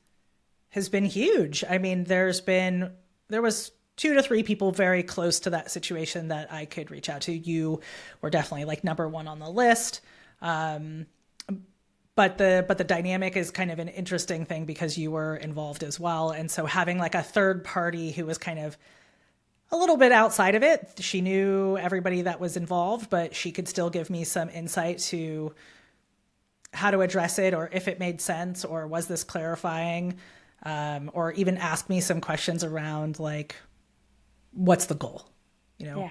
has been huge. I mean, there was 2 to 3 people very close to that situation that I could reach out to. You were definitely like number 1 on the list. But the dynamic is kind of an interesting thing because you were involved as well. And so having like a third party who was kind of a little bit outside of it, she knew everybody that was involved, but she could still give me some insight to how to address it, or if it made sense, or was this clarifying, or even ask me some questions around like, what's the goal?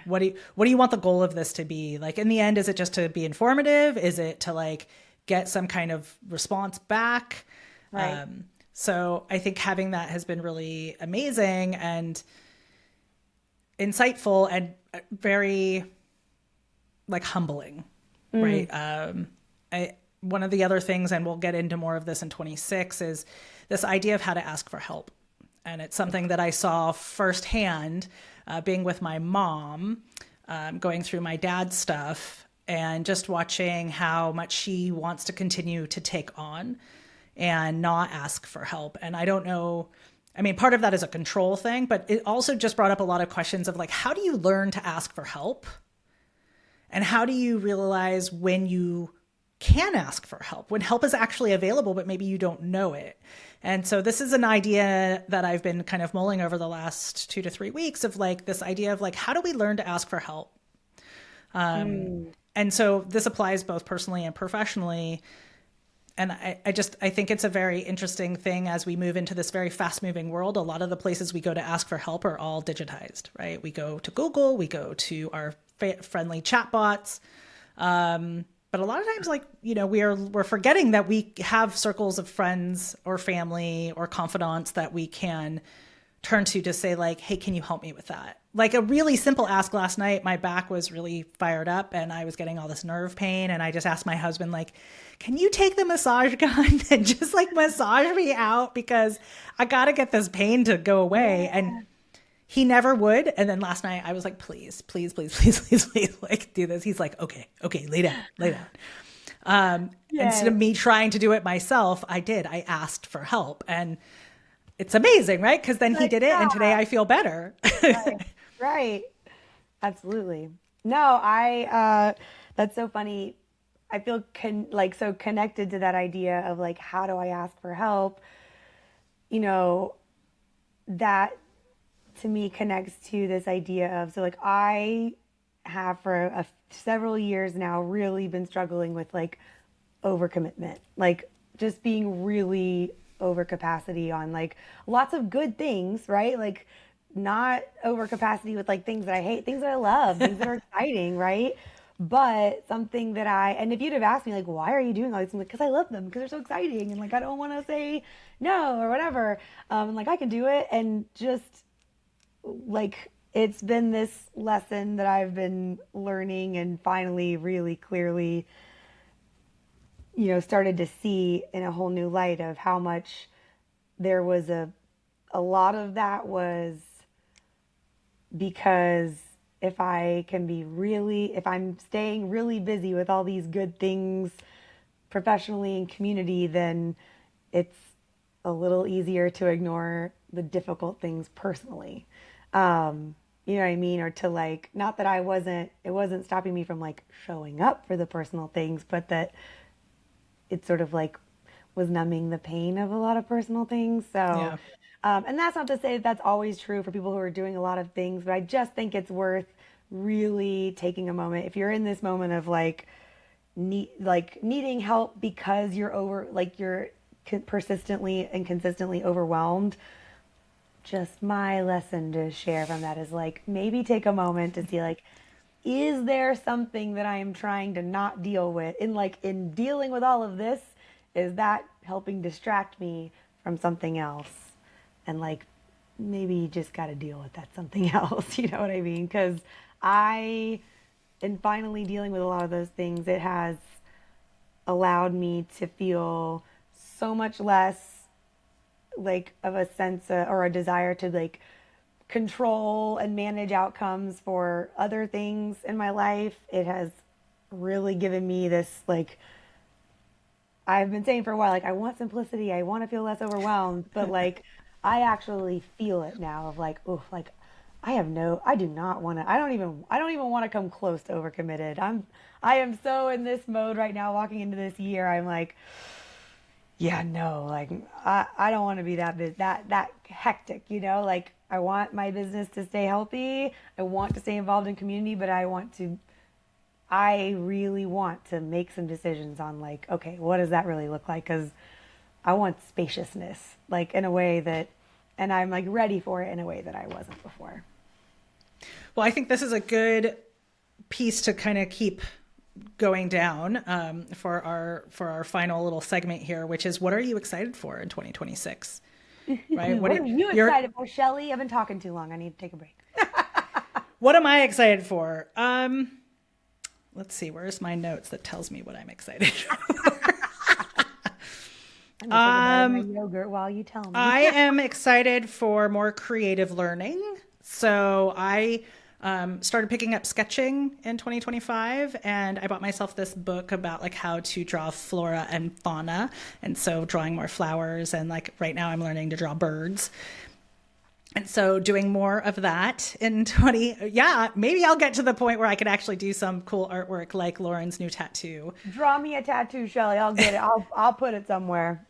What do you want the goal of this to be? Like in the end, is it just to be informative? Is it to like get some kind of response back? Right. So I think having that has been really amazing and insightful and very like humbling. Right. One of the other things, and we'll get into more of this in 26, is this idea of how to ask for help. And it's something that I saw firsthand being with my mom, going through my dad's stuff and just watching how much she wants to continue to take on and not ask for help. And I don't know, I mean, part of that is a control thing, but it also just brought up a lot of questions of like, how do you learn to ask for help? And how do you realize when you can ask for help, when help is actually available, but maybe you don't know it? And so this is an idea that I've been kind of mulling over the last 2 to 3 weeks of like this idea of like, how do we learn to ask for help? And so this applies both personally and professionally. And I think it's a very interesting thing as we move into this very fast moving world. A lot of the places we go to ask for help are all digitized, right? We go to Google, we go to our friendly chatbots. But a lot of times, like, we're forgetting that we have circles of friends or family or confidants that we can turn to say like, hey, can you help me with that? Like a really simple ask last night, my back was really fired up and I was getting all this nerve pain. And I just asked my husband, like, can you take the massage gun and just like massage me out? Because I got to get this pain to go away. Yeah. And he never would. And then last night I was like, please, please, please, please, please, please, like do this. He's like, okay, lay down. Instead of me trying to do it myself, I asked for help. And it's amazing, right? Because then he did it, and today I feel better. Right. Absolutely. No, that's so funny. I feel so connected to that idea of like, how do I ask for help? That to me connects to this idea of, so like I have for several years now really been struggling with like overcommitment, like just being really overcapacity on like lots of good things, right? Like not overcapacity with like things that I hate, things that I love, things that are exciting, right? But something that and if you'd have asked me like, why are you doing all these things? Like, because I love them, because they're so exciting, and like I don't want to say no or whatever. Like I can do it, and just like it's been this lesson that I've been learning and finally really clearly started to see in a whole new light of how much there was a lot of that was because if I'm staying really busy with all these good things professionally and community, then it's a little easier to ignore the difficult things personally. You know what I mean? Or to like, not that it wasn't stopping me from like showing up for the personal things, but that it sort of like was numbing the pain of a lot of personal things. So, yeah. And that's not to say that that's always true for people who are doing a lot of things, but I just think it's worth really taking a moment. If you're in this moment of like needing help because you're persistently and consistently overwhelmed, just my lesson to share from that is like, maybe take a moment to see like, is there something that I am trying to not deal with in dealing with all of this? Is that helping distract me from something else? And like, maybe you just got to deal with that something else. You know what I mean? Because in finally dealing with a lot of those things, it has allowed me to feel so much less like of a sense or a desire to like control and manage outcomes for other things in my life. It has really given me this, like, I've been saying for a while, like, I want simplicity, I want to feel less overwhelmed, but like I actually feel it now of like, oof, like I do not want to, I don't even want to come close to overcommitted. I am so in this mode right now walking into this year. I'm like, yeah, no, like I don't want to be that hectic, like I want my business to stay healthy. I want to stay involved in community, but I really want to make some decisions on like, okay, what does that really look like? Because I want spaciousness, like in a way that, and I'm like ready for it in a way that I wasn't before. Well, I think this is a good piece to kind of keep going down for our final little segment here, which is, what are you excited for in 2026? Right? What are you excited for, Shelly? I've been talking too long. I need to take a break. What am I excited for? Let's see. Where's my notes that tells me what I'm excited for? I'm gonna take a bite of my yogurt while you tell me. I am excited for more creative learning. So I started picking up sketching in 2025, and I bought myself this book about like how to draw flora and fauna, and so drawing more flowers, and like right now I'm learning to draw birds, and so doing more of that in maybe I'll get to the point where I could actually do some cool artwork like Lauren's new tattoo. Draw me a tattoo, Shelly. I'll get it. I'll put it somewhere.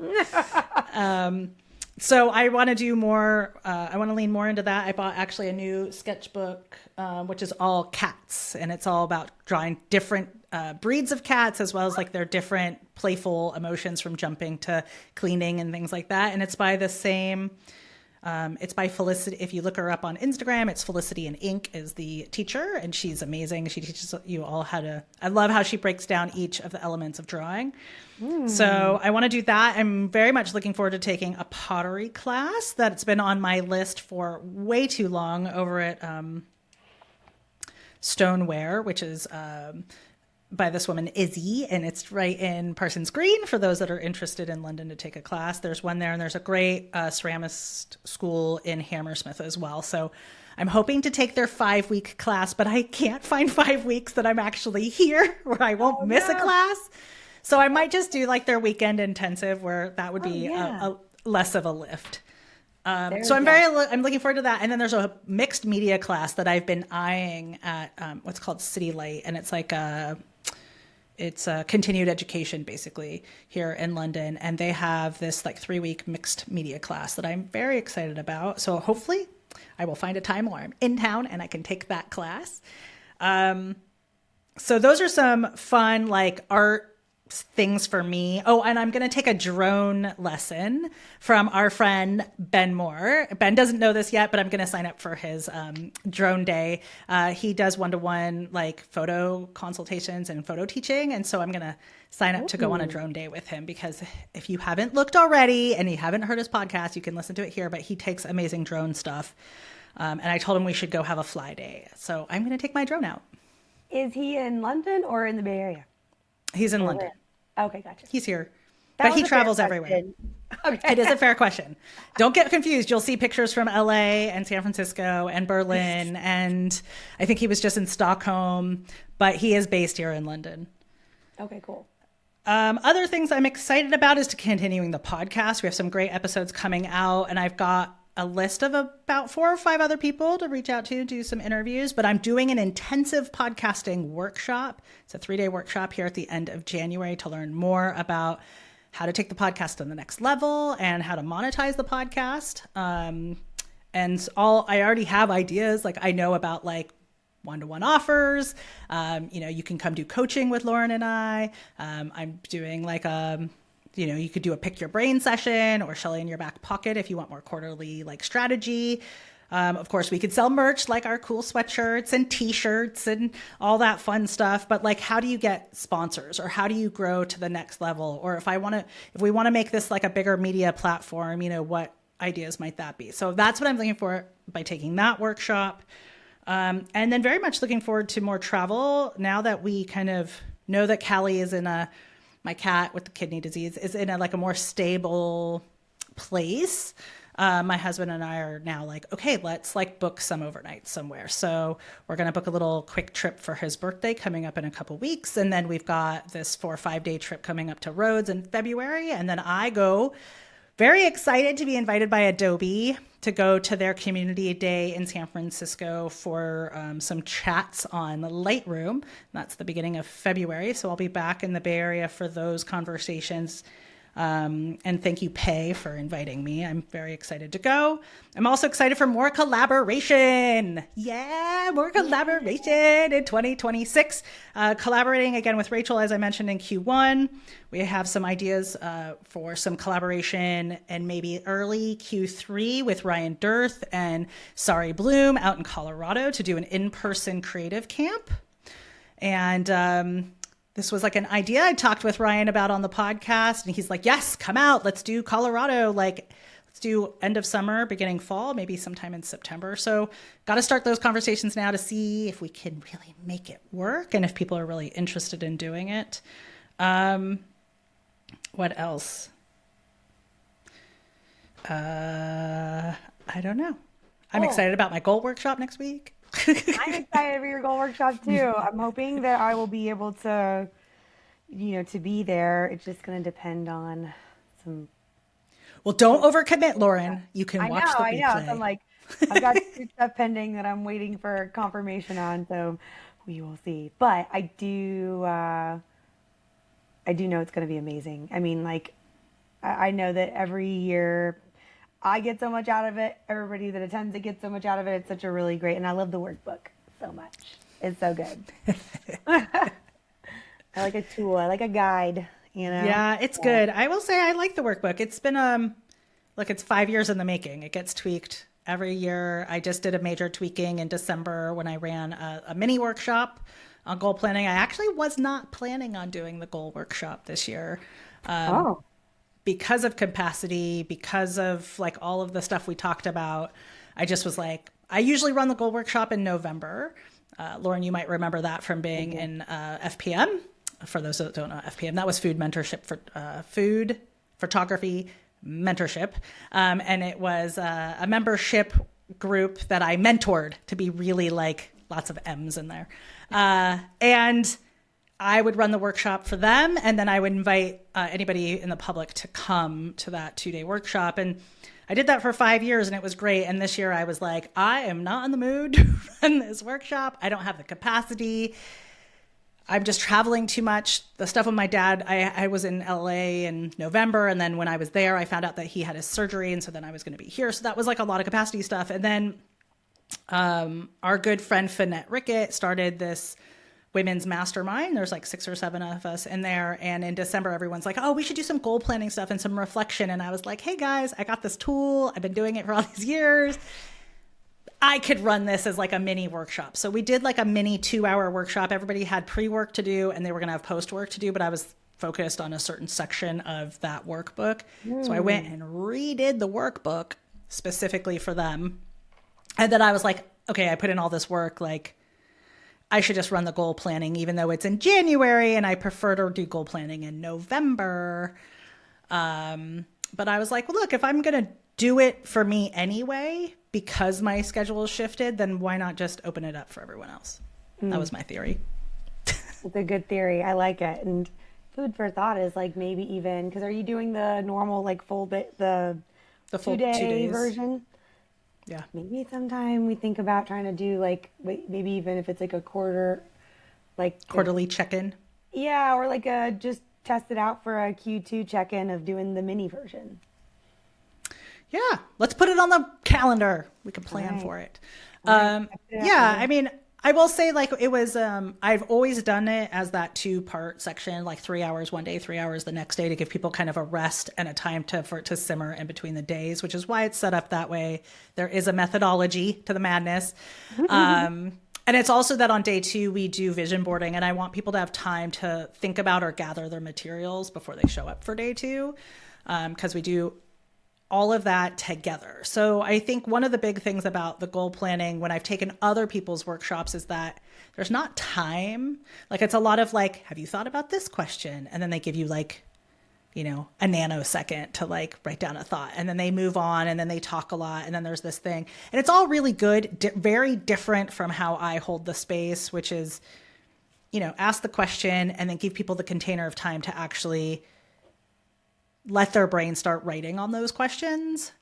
So I want to do more. I want to lean more into that. I bought actually a new sketchbook, which is all cats, and it's all about drawing different breeds of cats, as well as like their different playful emotions from jumping to cleaning and things like that. And it's by the same It's by Felicity. If you look her up on Instagram, it's Felicity and Ink is the teacher, and she's amazing. She teaches you all how to. I love how she breaks down each of the elements of drawing. So I want to do that. I'm very much looking forward to taking a pottery class that's been on my list for way too long over at Stoneware, which is by this woman, Izzy, and it's right in Parsons Green for those that are interested in London to take a class. There's one there, and there's a great ceramist school in Hammersmith as well. So I'm hoping to take their 5-week class, but I can't find 5 weeks that I'm actually here where I won't miss a class. So I might just do like their weekend intensive where that would be a less of a lift. So I'm looking forward to that. And then there's a mixed media class that I've been eyeing at what's called City Light. And it's like it's a continued education basically here in London. And they have this like 3-week mixed media class that I'm very excited about. So hopefully I will find a time where I'm in town and I can take that class. So those are some fun like art things for me. Oh, and I'm going to take a drone lesson from our friend Ben Moore. Ben doesn't know this yet, but I'm going to sign up for his drone day. He does one-to-one like photo consultations and photo teaching. And so I'm going to sign up to go on a drone day with him, because if you haven't looked already and you haven't heard his podcast, you can listen to it here, but he takes amazing drone stuff. And I told him we should go have a fly day. So I'm going to take my drone out. Is he in London or in the Bay Area? He's in London. Okay, gotcha. He's here. But he travels everywhere. Okay. It is a fair question. Don't get confused. You'll see pictures from LA and San Francisco and Berlin. And I think he was just in Stockholm, but he is based here in London. Okay, cool. Other things I'm excited about is to continuing the podcast. We have some great episodes coming out, and I've got a list of about 4 or 5 other people to reach out to, do some interviews, but I'm doing an intensive podcasting workshop. It's a 3-day workshop here at the end of January to learn more about how to take the podcast to the next level and how to monetize the podcast. I already have ideas. Like I know about like one-to-one offers. You can come do coaching with Lauren and I. I'm doing like you could do a pick your brain session or Shelly in your back pocket if you want more quarterly like strategy. Of course, we could sell merch like our cool sweatshirts and t-shirts and all that fun stuff. But like, how do you get sponsors, or how do you grow to the next level? Or if we want to make this like a bigger media platform, what ideas might that be? So that's what I'm looking for by taking that workshop. And then very much looking forward to more travel now that we kind of know that Callie is my cat with the kidney disease is in a more stable place. My husband and I are now like, okay, let's like book some overnight somewhere. So we're going to book a little quick trip for his birthday coming up in a couple weeks. And then we've got this 4 or 5 day trip coming up to Rhodes in February. And then I go very excited to be invited by Adobe to go to their community day in San Francisco for some chats on Lightroom. That's the beginning of February. So I'll be back in the Bay Area for those conversations. And thank you, Pay, for inviting me. I'm very excited to go. I'm also excited for more collaboration. Yeah, more collaboration in 2026. Collaborating again with Rachel, as I mentioned in Q1. We have some ideas for some collaboration and maybe early Q3 with Ryan Dirth and Sari Bloom out in Colorado to do an in-person creative camp. And this was like an idea I talked with Ryan about on the podcast, and he's like, yes, come out. Let's do Colorado. Let's do end of summer, beginning fall, maybe sometime in September. So got to start those conversations now to see if we can really make it work and if people are really interested in doing it. What else? I don't know. I'm excited about my goal workshop next week. I'm excited for your goal workshop too. I'm hoping that I will be able to, to be there. It's just going to depend on some. Well, don't overcommit, Lauren. You can watch the replay. I know. So I'm like, I've got stuff pending that I'm waiting for confirmation on. So we will see. But I do know it's going to be amazing. I mean, like, I know that every year I get so much out of it. Everybody that attends it gets so much out of it. It's such a really great, and I love the workbook so much. It's so good. I like a tool. I like a guide, Yeah, it's good. I will say I like the workbook. It's been look, it's 5 years in the making. It gets tweaked every year. I just did a major tweaking in December when I ran a mini workshop on goal planning. I actually was not planning on doing the goal workshop this year. Oh, Because of capacity, because of like all of the stuff we talked about, I just was like, I usually run the goal workshop in November. Lauren, you might remember that from being in FPM. For those that don't know FPM, that was food mentorship for food photography mentorship. And it was a membership group that I mentored to be really like lots of M's in there. And I would run the workshop for them, and then I would invite anybody in the public to come to that 2-day workshop. And I did that for 5 years, and it was great. And this year I was like, I am not in the mood to run this workshop. I don't have the capacity. I'm just traveling too much. The stuff with my dad, I was in LA in November, and then when I was there, I found out that he had his surgery, and so then I was going to be here. So that was like a lot of capacity stuff. And then our good friend Finette Rickett started this women's mastermind. There's like 6 or 7 of us in there. And in December, everyone's like, oh, we should do some goal planning stuff and some reflection. And I was like, hey guys, I got this tool. I've been doing it for all these years. I could run this as like a mini workshop. So we did like a mini 2-hour workshop. Everybody had pre-work to do and they were going to have post-work to do, but I was focused on a certain section of that workbook. So I went and redid the workbook specifically for them. And then I was like, okay, I put in all this work, like I should just run the goal planning, even though it's in January and I prefer to do goal planning in November. But I was like, well, look, if I'm going to do it for me anyway, because my schedule is shifted, then why not just open it up for everyone else? That was my theory. it's a good theory. I like it. And food for thought is like maybe even, because are you doing the normal, like the full 2 2-day days version? Yeah. Maybe sometime we think about trying to do like, maybe even if it's like a quarter, like Quarterly check-in. yeah, or like a just test it out for a Q2 check-in of doing the mini version. Yeah, let's put it on the calendar. We can plan Right. for it. Right. Yeah, I mean, I will say like it was, I've always done it as that 2-part section, like 3 hours one day, 3 hours the next day to give people kind of a rest and a time for it to simmer in between the days, which is why it's set up that way. There is a methodology to the madness. And it's also that on day 2, we do vision boarding, and I want people to have time to think about or gather their materials before they show up for day 2. Because we do all of that together. So I think one of the big things about the goal planning when I've taken other people's workshops is that there's not time. Like it's a lot of like, have you thought about this question? And then they give you like, a nanosecond to like write down a thought, and then they move on, and then they talk a lot, and then there's this thing. And it's all really good, very different from how I hold the space, which is, ask the question and then give people the container of time to actually let their brain start writing on those questions.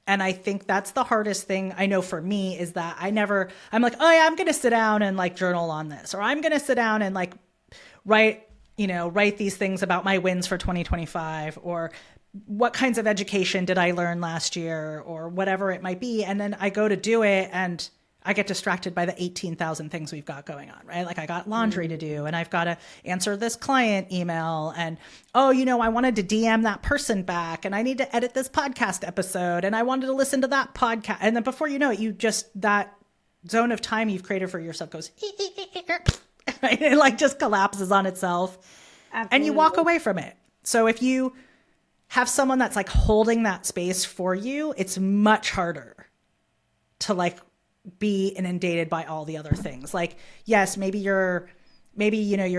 And I think that's the hardest thing I know for me is that I'm like, oh yeah, I'm going to sit down and like journal on this, or I'm going to sit down and like write these things about my wins for 2025, or what kinds of education did I learn last year, or whatever it might be. And then I go to do it and I get distracted by the 18,000 things we've got going on, right? Like I got laundry to do, and I've got to answer this client email, and I wanted to DM that person back, and I need to edit this podcast episode, and I wanted to listen to that podcast. And then before you know it, that zone of time you've created for yourself goes, right? It like just collapses on itself. Absolutely. And you walk away from it. So if you have someone that's like holding that space for you, it's much harder to like be inundated by all the other things. Like, yes, maybe you're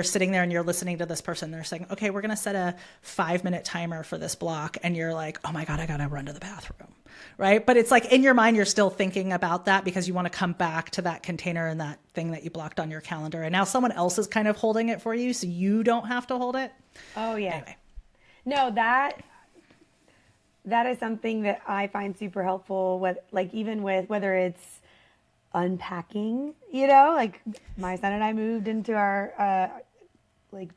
sitting there and you're listening to this person. They're saying, okay, we're going to set a 5-minute timer for this block. And you're like, oh my God, I got to run to the bathroom. Right. But it's like in your mind, you're still thinking about that because you want to come back to that container and that thing that you blocked on your calendar. And now someone else is kind of holding it for you, so you don't have to hold it. Oh yeah. Anyway. No, that is something that I find super helpful with, like even with whether it's unpacking, like my son and I moved into our like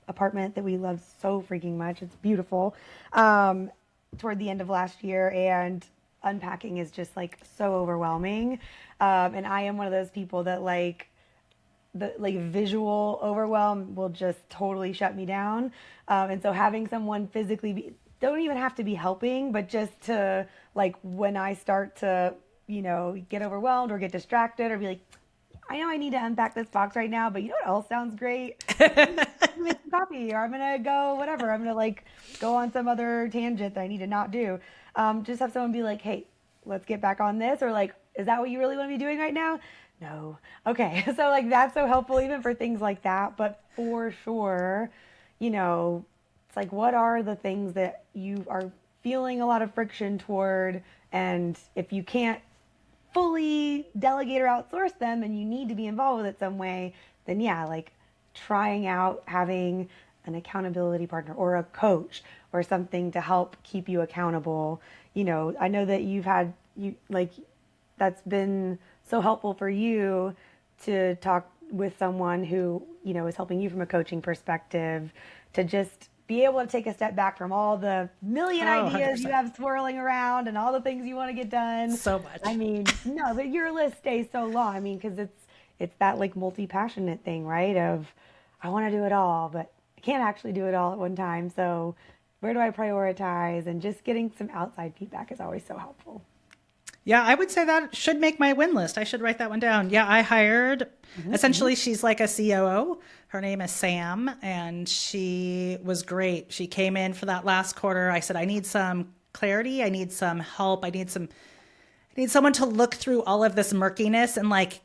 apartment that we love so freaking much. It's beautiful. Toward the end of last year, and unpacking is just like so overwhelming. And I am one of those people that like the visual overwhelm will just totally shut me down. And so having someone physically don't even have to be helping, but just to like when I start to, get overwhelmed or get distracted or be like, I know I need to unpack this box right now, but you know what else sounds great? I'm gonna make some coffee, or I'm gonna go whatever. I'm gonna like go on some other tangent that I need to not do. Just have someone be like, hey, let's get back on this, or like, is that what you really want to be doing right now? No. Okay. So like that's so helpful even for things like that. But for sure, it's like, what are the things that you are feeling a lot of friction toward? And if you can't fully delegate or outsource them and you need to be involved with it some way, then yeah, like trying out having an accountability partner or a coach or something to help keep you accountable. I know that that's been so helpful for you to talk with someone who, is helping you from a coaching perspective to just be able to take a step back from all the million ideas 100%. you have swirling around and all the things you want to get done. So much. I mean, no, but your list stays so long. I mean, because it's that like multi-passionate thing, right? Of I want to do it all, but I can't actually do it all at one time. So where do I prioritize? And just getting some outside feedback is always so helpful. Yeah, I would say that should make my win list. I should write that one down. Yeah, I hired, essentially, she's like a COO. Her name is Sam, and she was great. She came in for that last quarter. I said, I need some clarity. I need some help. I need someone to look through all of this murkiness and like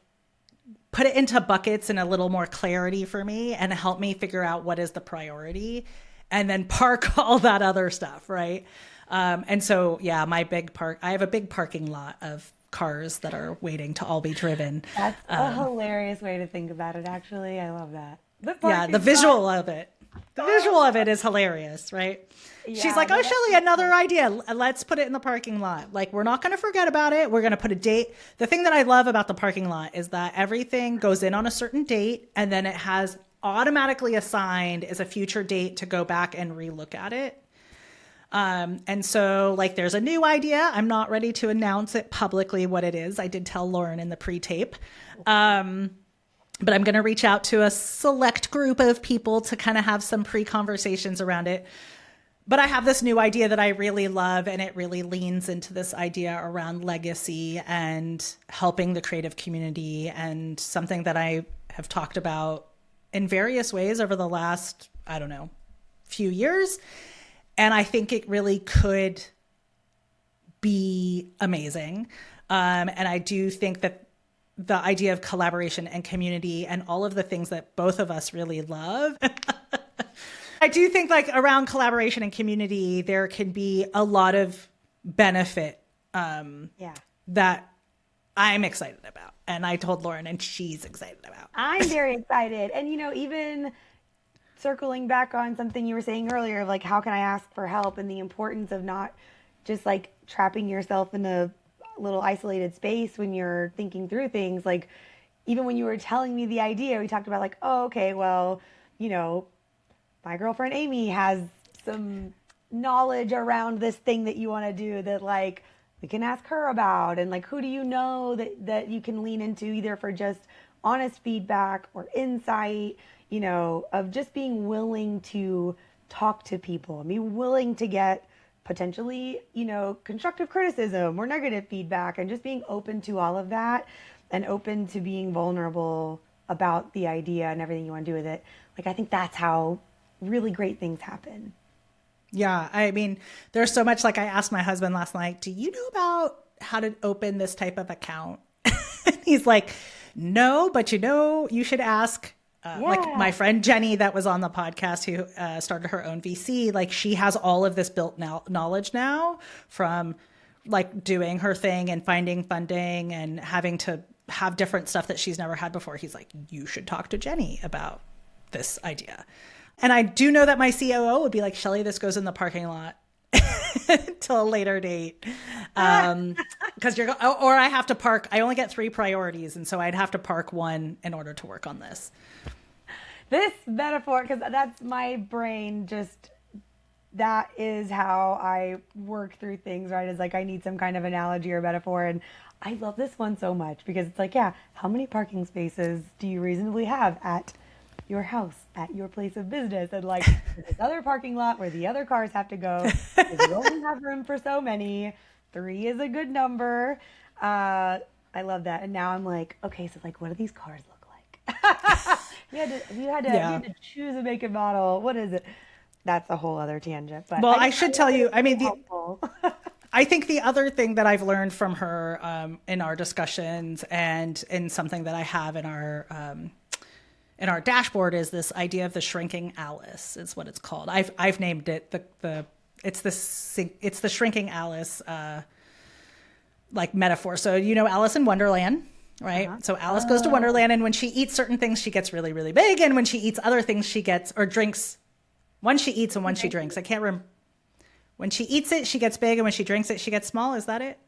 put it into buckets and a little more clarity for me and help me figure out what is the priority and then park all that other stuff, right? And so, yeah, I have a big parking lot of cars that are waiting to all be driven. That's a hilarious way to think about it, actually. I love that. The visual of it. The visual of it is hilarious, right? Yeah, She's like, oh, Shelly, another idea. Let's put it in the parking lot. Like, we're not going to forget about it. We're going to put a date. The thing that I love about the parking lot is that everything goes in on a certain date, and then it has automatically assigned as a future date to go back and relook at it. And so like there's a new idea. I'm not ready to announce it publicly what it is. I did tell Lauren in the pre-tape. But I'm going to reach out to a select group of people to kind of have some pre-conversations around it. But I have this new idea that I really love, and it really leans into this idea around legacy and helping the creative community, and something that I have talked about in various ways over the last, few years. And I think it really could be amazing. And I do think that the idea of collaboration and community and all of the things that both of us really love, I do think like around collaboration and community, there can be a lot of benefit that I'm excited about. And I told Lauren, and she's excited about. I'm very excited. And, even circling back on something you were saying earlier, of like, how can I ask for help, and the importance of not just like trapping yourself in a little isolated space when you're thinking through things. Like, even when you were telling me the idea, we talked about like, oh, okay, well, my girlfriend Amy has some knowledge around this thing that you want to do that like we can ask her about. And like, who do you know that you can lean into either for just honest feedback or insight, of just being willing to talk to people and be willing to get potentially, constructive criticism or negative feedback, and just being open to all of that and open to being vulnerable about the idea and everything you want to do with it. Like, I think that's how really great things happen. Yeah. I mean, there's so much, like I asked my husband last night, do you know about how to open this type of account? He's like, no, but you should ask. Like my friend Jenny that was on the podcast who started her own VC, like she has all of this built knowledge now from like doing her thing and finding funding and having to have different stuff that she's never had before. He's like, you should talk to Jenny about this idea. And I do know that my COO would be like, Shelly, this goes in the parking lot till a later date. Because or I have to park. I only get 3 priorities. And so I'd have to park one in order to work on this. This metaphor, because that's my brain, just that is how I work through things, right? Is like I need some kind of analogy or metaphor. And I love this one so much because it's like, yeah, how many parking spaces do you reasonably have at your house at your place of business, and like this other parking lot where the other cars have to go. You only have room for so many. 3 is a good number. I love that. And now I'm like, okay, so like, what do these cars look like? You had to choose a make and model. What is it? That's a whole other tangent. But Well, I should tell you, I mean, helpful. I think the other thing that I've learned from her in our discussions and in something that I have in our dashboard is this idea of the shrinking Alice is what it's called. I've named it it's the shrinking Alice like metaphor. So Alice in Wonderland, right? Uh-huh. So Alice goes to Wonderland, and when she eats certain things, she gets really, really big, and when she eats other things, she gets or drinks. One she eats and one she drinks. I can't remember. When she eats it, she gets big, and when she drinks it, she gets small. Is that it?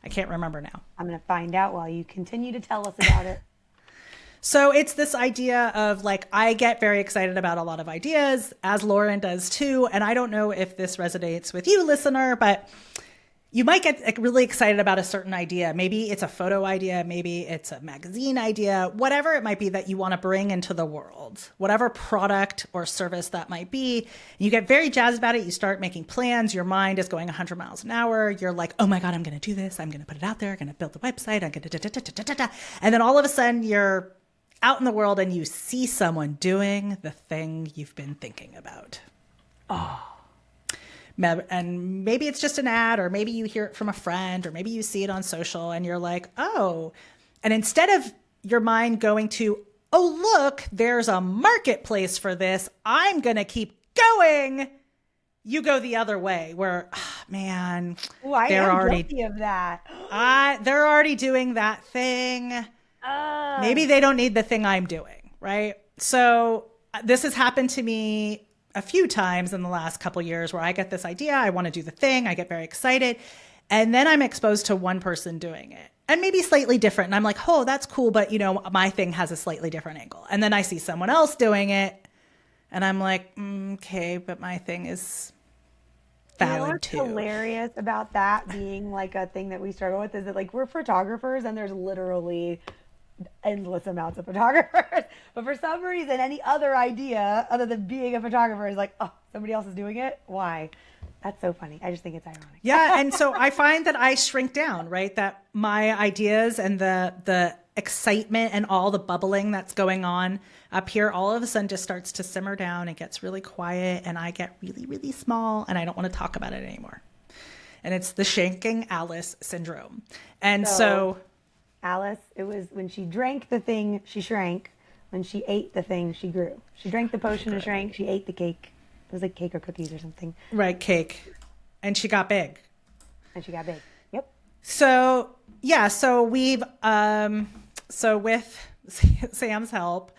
I can't remember now. I'm going to find out while you continue to tell us about it. So it's this idea of like, I get very excited about a lot of ideas, as Lauren does too. And I don't know if this resonates with you, listener, but you might get really excited about a certain idea. Maybe it's a photo idea. Maybe it's a magazine idea, whatever it might be that you want to bring into the world, whatever product or service that might be. You get very jazzed about it. You start making plans. Your mind is going 100 miles an hour. You're like, oh my God, I'm going to do this. I'm going to put it out there. I'm going to build the website. I'm going to And then all of a sudden you're out in the world and you see someone doing the thing you've been thinking about. Oh. And maybe it's just an ad, or maybe you hear it from a friend, or maybe you see it on social and you're like, oh. And instead of your mind going to, oh, look, there's a marketplace for this, I'm going to keep going, you go the other way where, man, they're already guilty of that. They're already doing that thing. Maybe they don't need the thing I'm doing, right? So this has happened to me a few times in the last couple years where I get this idea, I want to do the thing, I get very excited, and then I'm exposed to one person doing it, and maybe slightly different, and I'm like, oh, that's cool, but my thing has a slightly different angle. And then I see someone else doing it, and I'm like, okay, but my thing is valid too. What's hilarious about that being like a thing that we struggle with is that like we're photographers, and there's literally endless amounts of photographers, but for some reason any other idea other than being a photographer is like, oh, somebody else is doing it, why? That's so funny. I just think it's ironic. Yeah. And so I find that I shrink down, right? That my ideas and the excitement and all the bubbling that's going on up here all of a sudden just starts to simmer down. It gets really quiet, and I get really, really small, and I don't want to talk about it anymore. And it's the shrinking Alice syndrome. And so Alice, it was when she drank the thing, she shrank. When she ate the thing, she grew. She drank the potion and shrank. She ate the cake. It was like cake or cookies or something. Right, cake. And she got big. Yep. So, yeah, so we've, so with Sam's help,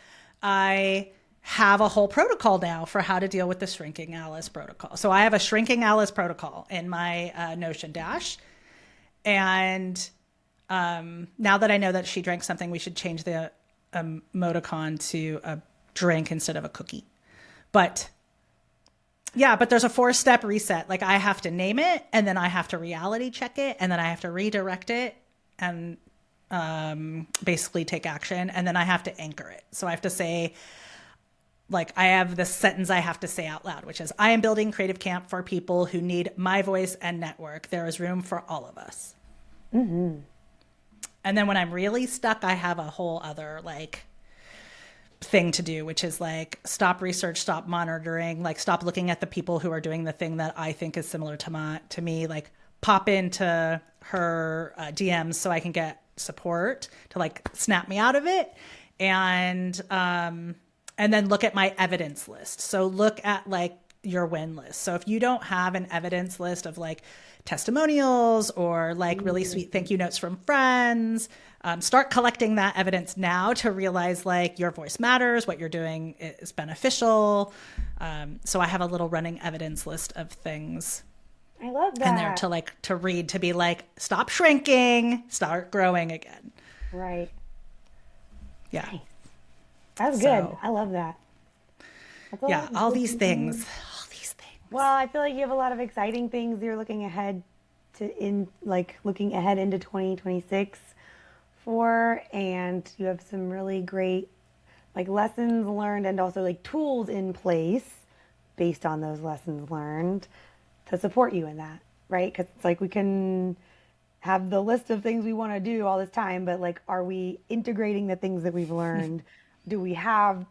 I have a whole protocol now for how to deal with the shrinking Alice protocol. So I have a shrinking Alice protocol in my Notion dash. And now that I know that she drank something, we should change the emoticon to a drink instead of a cookie. But there's a 4-step reset. Like I have to name it, and then I have to reality check it, and then I have to redirect it and basically take action. And then I have to anchor it. So I have to say, like, I have this sentence I have to say out loud, which is, I am building Creative Camp for people who need my voice and network. There is room for all of us. Mm-hmm. And then when I'm really stuck, I have a whole other like thing to do, which is like stop research, stop monitoring, like stop looking at the people who are doing the thing that I think is similar to me, like pop into her DMs so I can get support to like snap me out of it. And then look at my evidence list. So look at like your win list. So if you don't have an evidence list of like testimonials or like really sweet thank you notes from friends, start collecting that evidence now to realize like your voice matters, what you're doing is beneficial. So I have a little running evidence list of things. I love that. And there to read, to be like, stop shrinking, start growing again. Right. Yeah. Nice. That's good. I love that. All these things. Well, I feel like you have a lot of exciting things you're looking ahead looking ahead into 2026 for, and you have some really great like lessons learned and also like tools in place based on those lessons learned to support you in that, right? Because it's like we can have the list of things we want to do all this time, but like, are we integrating the things that we've learned? Do we have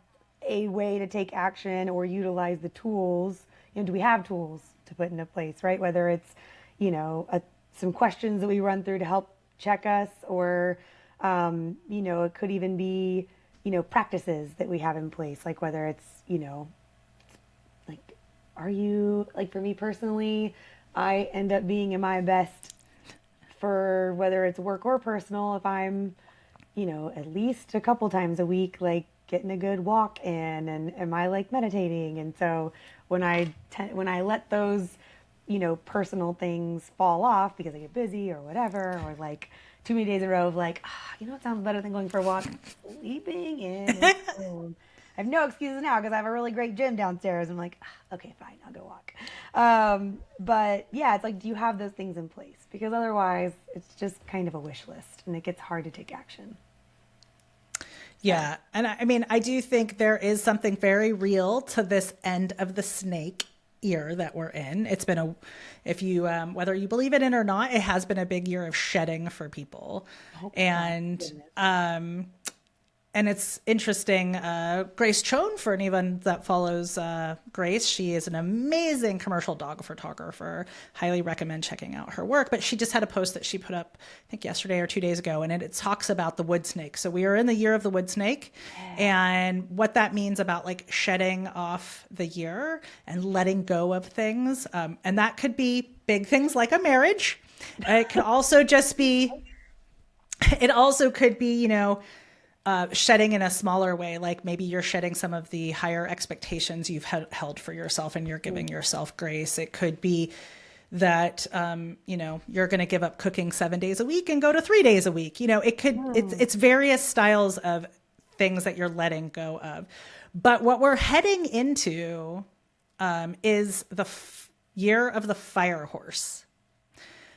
a way to take action or utilize the tools? Do we have tools to put into place, right? Whether it's, some questions that we run through to help check us, or, it could even be, practices that we have in place, like whether it's, like, are you, like for me personally, I end up being in my best for whether it's work or personal if I'm, at least a couple times a week, like getting a good walk in, and am I like meditating? And so when when I let those, personal things fall off because I get busy or whatever, or like too many days in a row of like, what sounds better than going for a walk? Sleeping in a room. I have no excuses now because I have a really great gym downstairs. I'm like, okay, fine, I'll go walk. But yeah, it's like, do you have those things in place? Because otherwise, it's just kind of a wish list, and it gets hard to take action. Yeah. And I mean, I do think there is something very real to this end of the snake year that we're in. It's been if you, whether you believe it in or not, it has been a big year of shedding for people. And, and it's interesting, Grace Chone, for anyone that follows Grace, she is an amazing commercial dog photographer. Highly recommend checking out her work. But she just had a post that she put up, I think yesterday or 2 days ago, and it talks about the wood snake. So we are in the year of the wood snake, and what that means about like shedding off the year and letting go of things. And that could be big things like a marriage. It could also just be, it also could be, shedding in a smaller way, like maybe you're shedding some of the higher expectations you've held for yourself and you're giving yourself grace. It could be that, you're going to give up cooking 7 days a week and go to 3 days a week. It's various styles of things that you're letting go of. But what we're heading into is the year of the fire horse.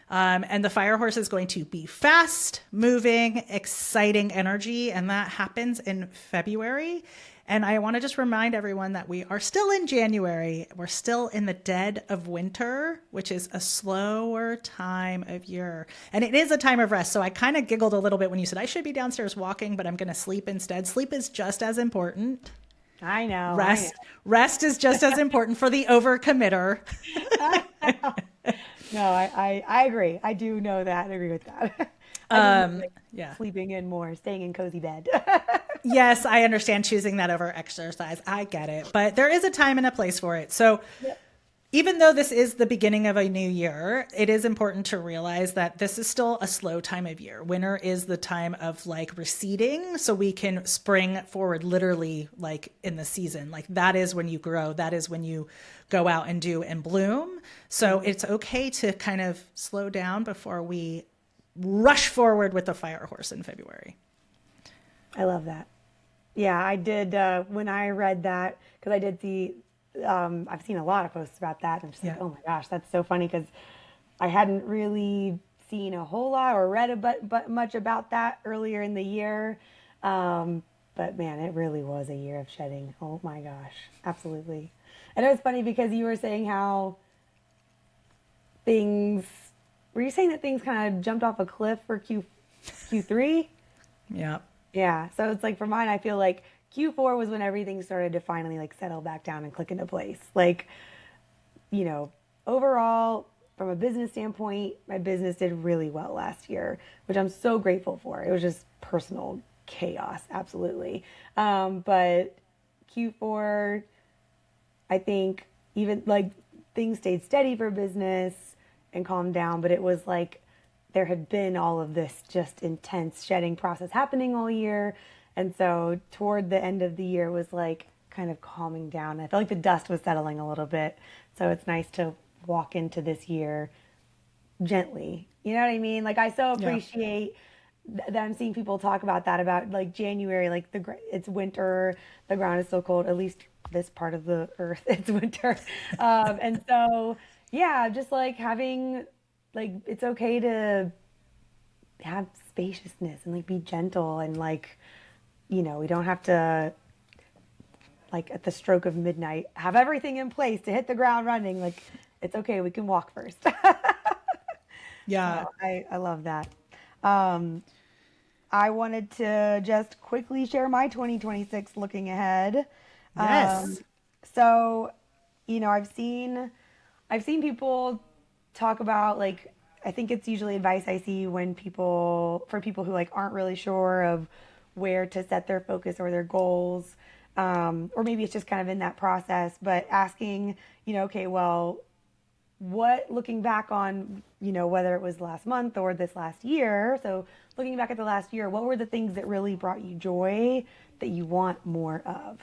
And the fire horse is going to be fast moving, exciting energy. And that happens in February. And I want to just remind everyone that we are still in January. We're still in the dead of winter, which is a slower time of year. And it is a time of rest. So I kind of giggled a little bit when you said I should be downstairs walking, but I'm going to sleep instead. Sleep is just as important. I know. Rest is just as important for the overcommitter. No, I agree. I do know that and agree with that. Sleeping in more, staying in cozy bed. Yes, I understand choosing that over exercise. I get it. But there is a time and a place for it. So even though this is the beginning of a new year, it is important to realize that this is still a slow time of year. Winter is the time of like receding, so we can spring forward literally like in the season. Like that is when you grow. That is when you go out and do and bloom. So it's okay to kind of slow down before we rush forward with the fire horse in February. I love that. Yeah, I did when I read that, because I did see I've seen a lot of posts about that. I'm just like, oh my gosh, that's so funny, because I hadn't really seen a whole lot or read but much about that earlier in the year. But man, it really was a year of shedding. Oh my gosh, absolutely. And it was funny because you were saying how were you saying that things kind of jumped off a cliff for Q3? Yeah. Yeah. So it's like for mine, I feel like Q4 was when everything started to finally like settle back down and click into place. Like, overall, from a business standpoint, my business did really well last year, which I'm so grateful for. It was just personal chaos, absolutely. But Q4, I think even like things stayed steady for business and calmed down, but it was like there had been all of this just intense shedding process happening all year. And so toward the end of the year was like kind of calming down. I felt like the dust was settling a little bit. So it's nice to walk into this year gently. You know what I mean? Like I so appreciate that I'm seeing people talk about that, about like January, like it's winter, the ground is so cold, at least this part of the earth, it's winter. And so, yeah, just like having, like, it's okay to have spaciousness and like be gentle and like, we don't have to like at the stroke of midnight, have everything in place to hit the ground running. Like, it's okay, we can walk first. Yeah. So I love that. Um, I wanted to just quickly share my 2026 looking ahead. Um, Yes. so, I've seen people talk about like, I think it's usually advice I see for people who like aren't really sure of where to set their focus or their goals. Or maybe it's just kind of in that process, but asking, okay, well, what looking back on, whether it was last month or this last year. So looking back at the last year, what were the things that really brought you joy that you want more of?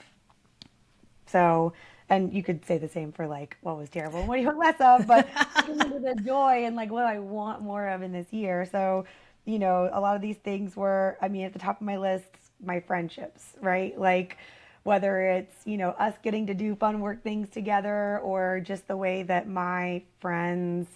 So, and you could say the same for like what was terrible and what do you want less of, but looking into the joy and like what I want more of in this year. So, a lot of these things were, I mean, at the top of my list, my friendships, right? Like whether it's, us getting to do fun work things together or just the way that my friends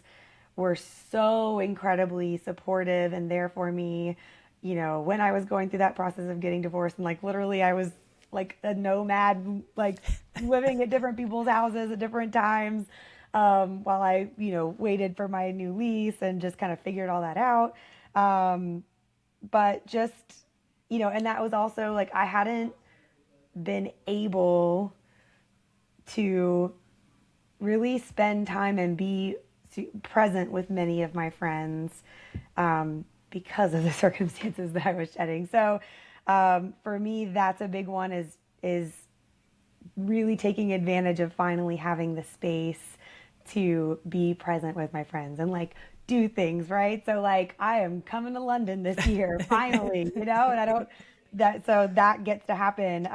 were so incredibly supportive and there for me, when I was going through that process of getting divorced and like literally I was like a nomad, like living at different people's houses at different times, while I, waited for my new lease and just kind of figured all that out. But just, and that was also like I hadn't been able to really spend time and be present with many of my friends, because of the circumstances that I was shedding. So for me, that's a big one is really taking advantage of finally having the space to be present with my friends and like do things, right? So like I am coming to London this year, finally, and I don't so that gets to happen.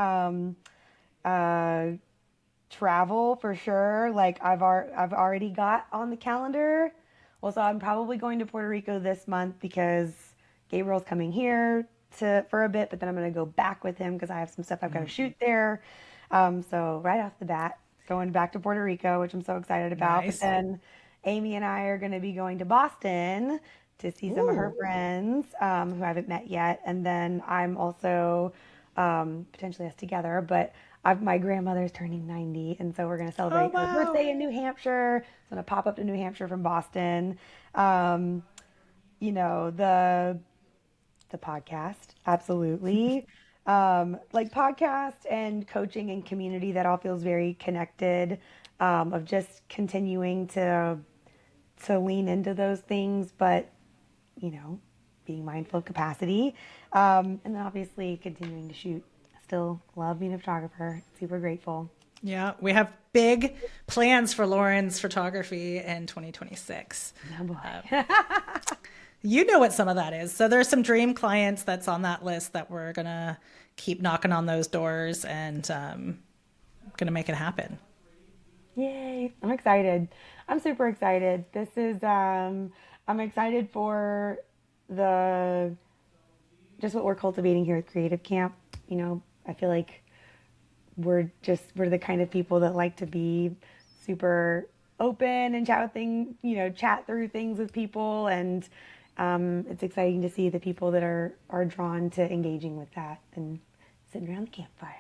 Uh, Travel for sure. Like I've already got on the calendar. Well, so I'm probably going to Puerto Rico this month because Gabriel's coming here for a bit, but then I'm going to go back with him because I have some stuff I've got to shoot there. So right off the bat, going back to Puerto Rico, which I'm so excited about. But Nice. then Amy and I are going to be going to Boston to see some of her Ooh. friends, who I haven't met yet. And then I'm also, potentially us together, but my grandmother's turning 90, and so we're going to Oh, celebrate her wow. birthday in New Hampshire. So I'm going to pop up to New Hampshire from Boston. Um, the podcast, absolutely. Like podcast and coaching and community, that all feels very connected. Of just continuing to lean into those things, but you know, being mindful of capacity. And then obviously continuing to shoot. Still love being a photographer. Super grateful. Yeah, we have big plans for Lauren's photography in 2026. Oh Uh, boy. you know what some of that is. So there's some dream clients that's on that list that we're gonna keep knocking on those doors and gonna make it happen. Yay. I'm excited. I'm super excited. I'm excited for the, just what we're cultivating here at Creative Camp. I feel like we're the kind of people that like to be super open and chat through things with people. And it's exciting to see the people that are drawn to engaging with that and sitting around the campfire.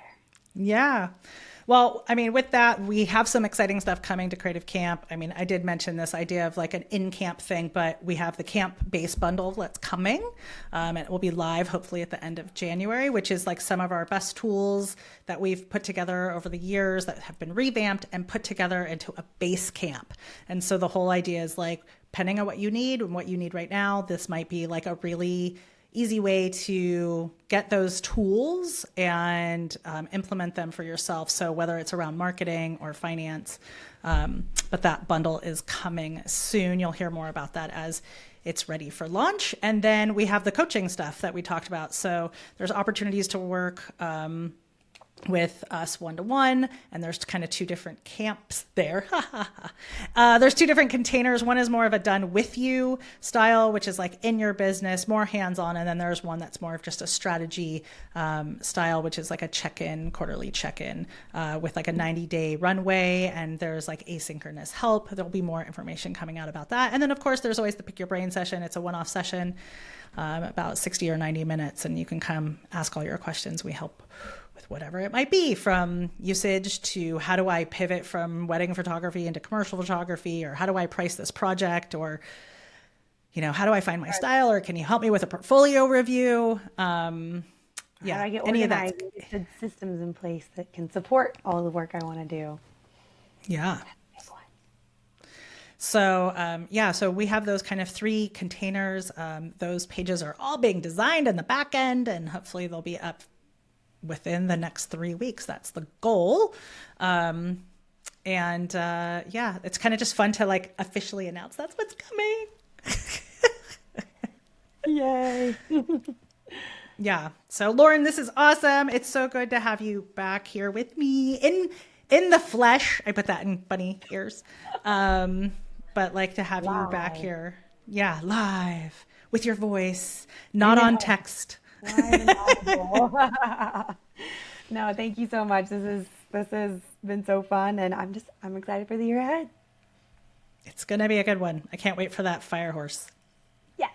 Yeah. Well, I mean, with that, we have some exciting stuff coming to Creative Camp. I mean, I did mention this idea of like an in-camp thing, but we have the camp base bundle that's coming. And it will be live hopefully at the end of January, which is like some of our best tools that we've put together over the years that have been revamped and put together into a base camp. And so the whole idea is like, depending on what you need and what you need right now, this might be like a really easy way to get those tools and implement them for yourself. So whether it's around marketing or finance, but that bundle is coming soon. You'll hear more about that as it's ready for launch. And then we have the coaching stuff that we talked about. So there's opportunities to work with us one-to-one, and there's kind of two different camps there. There's two different containers. One is more of a done with you style, which is like in your business, more hands-on. And then there's one that's more of just a strategy style, which is like a check-in, quarterly check-in with like a 90-day runway. And there's like asynchronous help. There'll be more information coming out about that. And then of course, there's always the Pick Your Brain session. It's a one-off session, about 60 or 90 minutes, and you can come ask all your questions. We help with whatever it might be, from usage to how do I pivot from wedding photography into commercial photography, or how do I price this project, or, how do I find my style, or can you help me with a portfolio review? How do I get organized and get good systems in place that can support all the work I want to do? Yeah. So, so we have those kind of 3 containers. Those pages are all being designed in the back end, and hopefully they'll be up within the next 3 weeks. That's the goal. It's kind of just fun to like officially announce that's what's coming. Yay. Yeah. So Lauren, this is awesome. It's so good to have you back here with me in the flesh. I put that in bunny ears. But like to have you back here. Yeah. Live with your voice, not on text. Live and audible. No, thank you so much. This has been so fun, and I'm excited for the year ahead. It's going to be a good one. I can't wait for that fire horse. Yeah.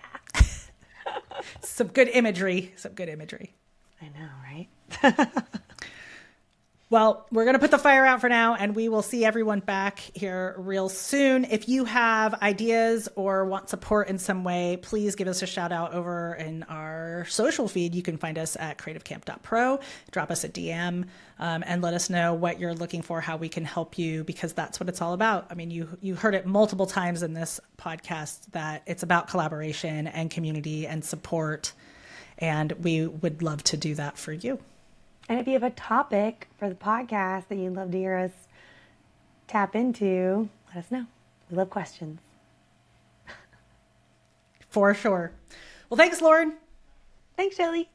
Some good imagery. I know, right? Well, we're going to put the fire out for now, and we will see everyone back here real soon. If you have ideas or want support in some way, please give us a shout out over in our social feed. You can find us at creativecamp.pro. Drop us a DM and let us know what you're looking for, how we can help you, because that's what it's all about. I mean, you heard it multiple times in this podcast that it's about collaboration and community and support, and we would love to do that for you. And if you have a topic for the podcast that you'd love to hear us tap into, let us know. We love questions. For sure. Well, thanks, Lauren. Thanks, Shelly.